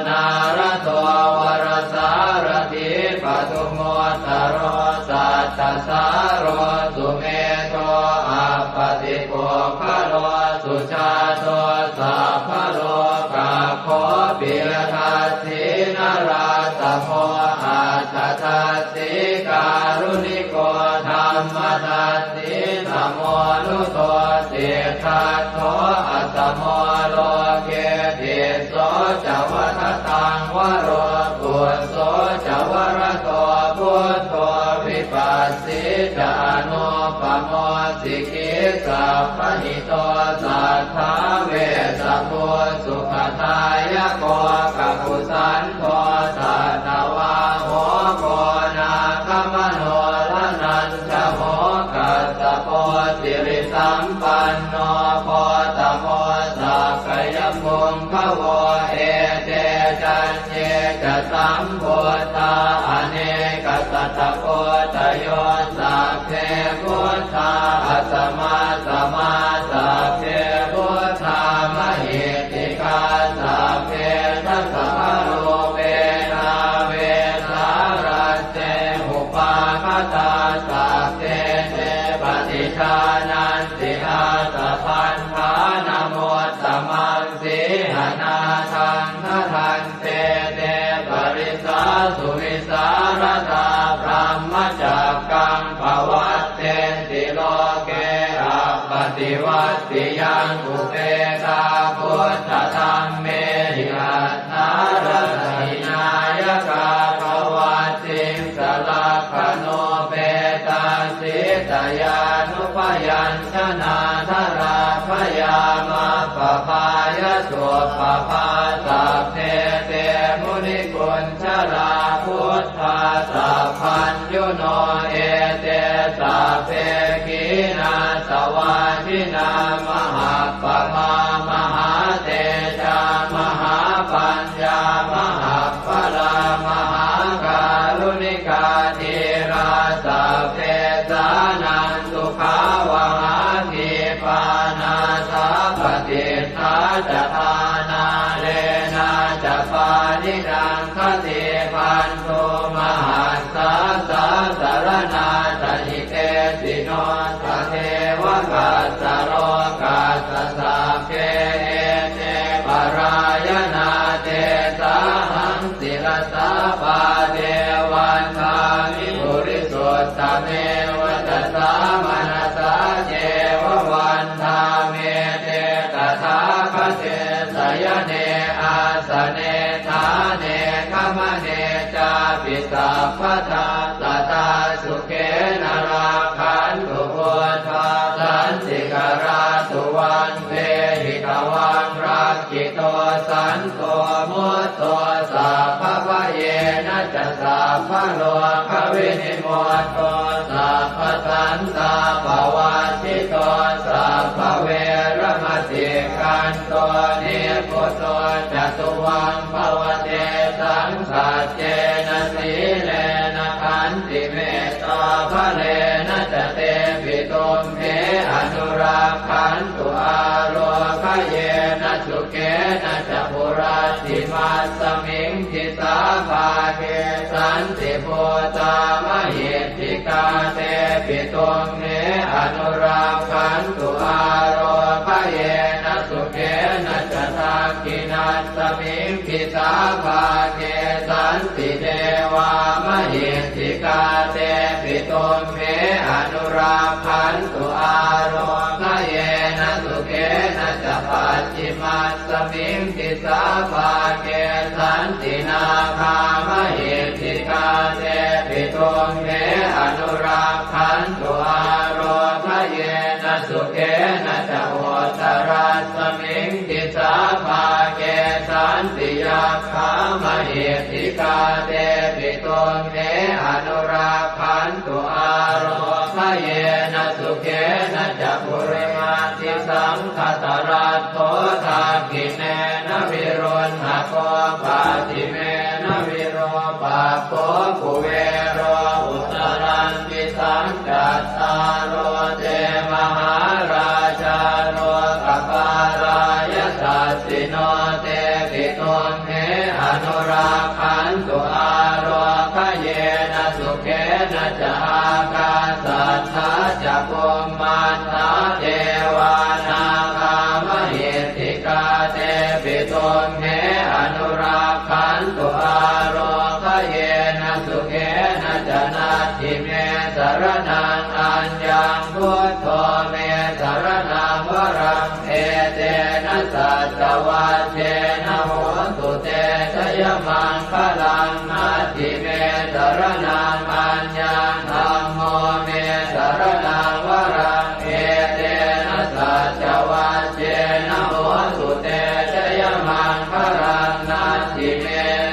นารโตวรสารถิปัทุโมตโรสัตตสารโรสุเมโตอัปปติโกภโลสุชาโตสัพพโลกาโคปิยทัสสินาราสโมอัตถทัสสิการุณิโกธรรมทัสสิสมโมนุโตเสทัสโตอัสสโมโลเกติโสจวัฏตังวโรกุโสจวรโตพุทโธวิปัสสิจานุปโมสิกิสัพพหิโตสัทธาเวสสุสุขทายโกกัปปุสันโตสัตวาโหโกนาคมโนลนันจโมกัสสโปสิริสัมปันโนโพตโมสักขยมุงขโวเอเตจันเยจะสัมโพธาอเนกสัตตโพธโยสัพเพพุทธาอัสสมาสมาสัพเพพุทธามหิติกาสัพเพทัสสะโลเวนาเวสารัสเตอุปาคตาสัพเพเตปฏิชานันติอาสะพันธานโมตตมังสีหนาทังทันเตเตปริสาสุวิสารตาพรหมจักกังภวัตเตติโลเกอัปปติวัตติยังอุเปกาพุทธธรรมเมหิอัตถารถินายกาภวัตติสลักขโนเปตาสิตยานุปยัญชนะธราพยามาปภายสุปภาสัพเพเตมุนิกุญชลาพุทธาสัพพัญญุโนเอเตสัพเพขีนาสวาทินามหาปมามหาเตจามหาปัญญามหาพลามหาการุณิกาธีราสัพเพสานันตุขาวหาทีปานาสัพพติทาจทานาเลนะจะปานิดังคติพันโทมหัสสะสะสารนาตหิเตสิโนทะเทวกัสสะโรกัสสะสัพเพเอเตปรายนาเตสาหังศิลสาปาเทวันทามิปุริสุทธเมวัตสามนัสสะเจววันทาเมเตตถาคเตสยเนอาสเนธาเนขมเนจาปิสัพพทาสตาสุเขนราคันตุพุทธาสันติกราสุวันเวหิกวังรักขิโตสันโตมุตโตสัพพะเยนะจะสัพพะโลกวินิโมตโตสัพพะสันตาภวัติโตสัพพะเวรมติกันโตนิพุตโตจตุวังภวเตสังสัจเจนะสีเลนะขันติเมตตาภะเลนะจะเตปิตุมเหอนุราคันตุอาโลคเยนะสุเกนะจะปุราติมัสสมิงทิสาภาเกสันติโพตามหิทธิกาเตปิตุมเหอนุราคันตุอาโลคเยนะสุเกนะจะทักขินัสสมิงทิสาภาเกสันติเทวามหิทธิกาเตปิตุมเหอนุราคันตุอาโลคเยนะสุเกนะจะปัจฉิมัสสมิงทิสาภาเกสันตินาคามหิทธิกาเตปิตุมเหอนุราคันตุอาโลคเยนะสุเกนะจะโหตรัสสมิงทิสาภาเกสันติยาคามหิทธิกาเตปิตุมเหอนุราคันตุอาโลค เยนะสุเขนะจักขุริมาติสังคตรัตโตทากิเนนะวิรุณหะโกปาติเมนะวิโรปาโกกุเวโรอุตรันติสังกัตตาโรเตมหาราชาโรกปารายสัสสิโนเตปิตุมเหอนุราคันตุอาโรคเยนะสุเขนะจะอากาสัทธาจะกุมมันตาเทวานากามหิติกาเตปิตุมเหอนุราคันตุอาโรคเยนะสุเขนะจะนาทิเมสรนังอัญญังพุทโธเมสรนังวรังเอเตนะสัจวัชเชนะโหตุเตชยมังคลังนาทิเมสรนังอัญญังธัมโมเมสรนังวรังเอเตนะสัจวัชเชนะโหตุเตชยมังคลังนาทิเม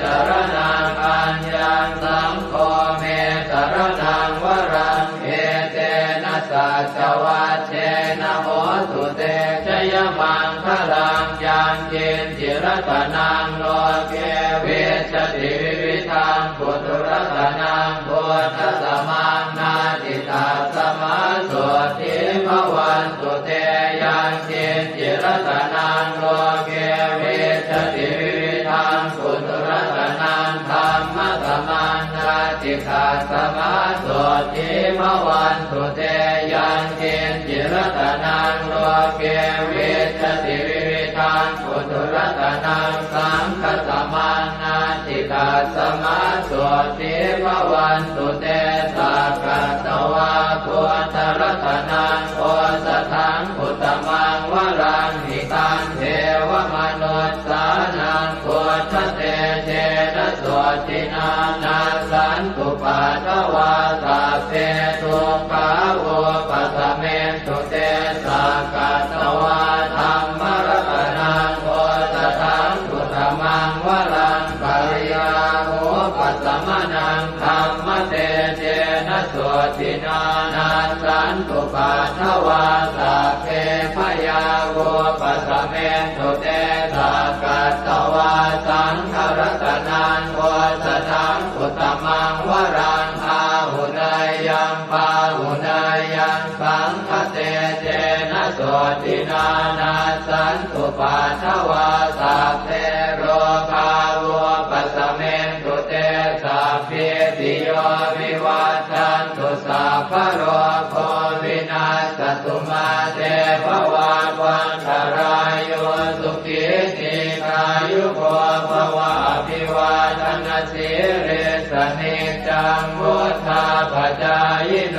สรนังอัญญังสังโฆเมสรนังวรังเอเตนะสัจวัชเชนะโหตุเตชยมังคลังยังเจนจิรตนังโลเกเวชติวิวิธังปุถุรตนังโพธสมังนาติตาสมาโสติภวันตุเตยังเจนจิรตนังโลเกเวชติวิวิธังปุถุรตนังธรรมสมังนาติตาสมาโสติภวันตุเตยังเจนจิรตนังโลเกเวชติวิวิธังปุถุรตนังสังฆสมังนาติตาสมาโสติภวันตุเตสักกตวาพุทธรัตนังโอสถังอุตมังวรังหิตังเทวมนุสสานังพุทธเตเจนะโสตินานาสันตุปัฏฐวาสัพเพทุกขาโวปัสสเมตุเตสักกตวาธัมมรัตนังโอสถังอุตมังวรังปริยาโหปัสสมนังธัมมเตเจนะโสตินานาสันตุปัฏฐวาสัพเพพยาโวปัสสเมตุเตสักกตวาสังฆรัตนังโอสถังอุตมังวรังอาหุนายยังปาหุนายยังสังฆเตเจนะโสตินานาสันตุปัฏฐวาสัพเพโรคาโวปัสสเมตุเตสัพเพติโยวิวัชชันตุสัพพะโรโควินาศตุมาเตภวัตวันตรายโยสุขีติกายุโกภวะอภิวาทนาสิริสนิจังวุฒาปจายโน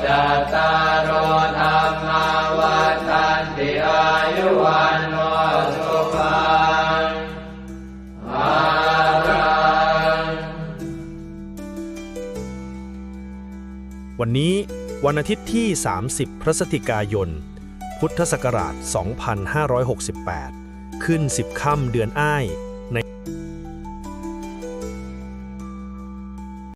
จัตตารโอธรรมาวัฏันติอายุวันโนสุขังภลัง วันนี้วันอาทิตย์ที่ 30 พฤศจิกายน พุทธศักราช 2568 ขึ้น 10 ค่ำเดือนอ้ายใน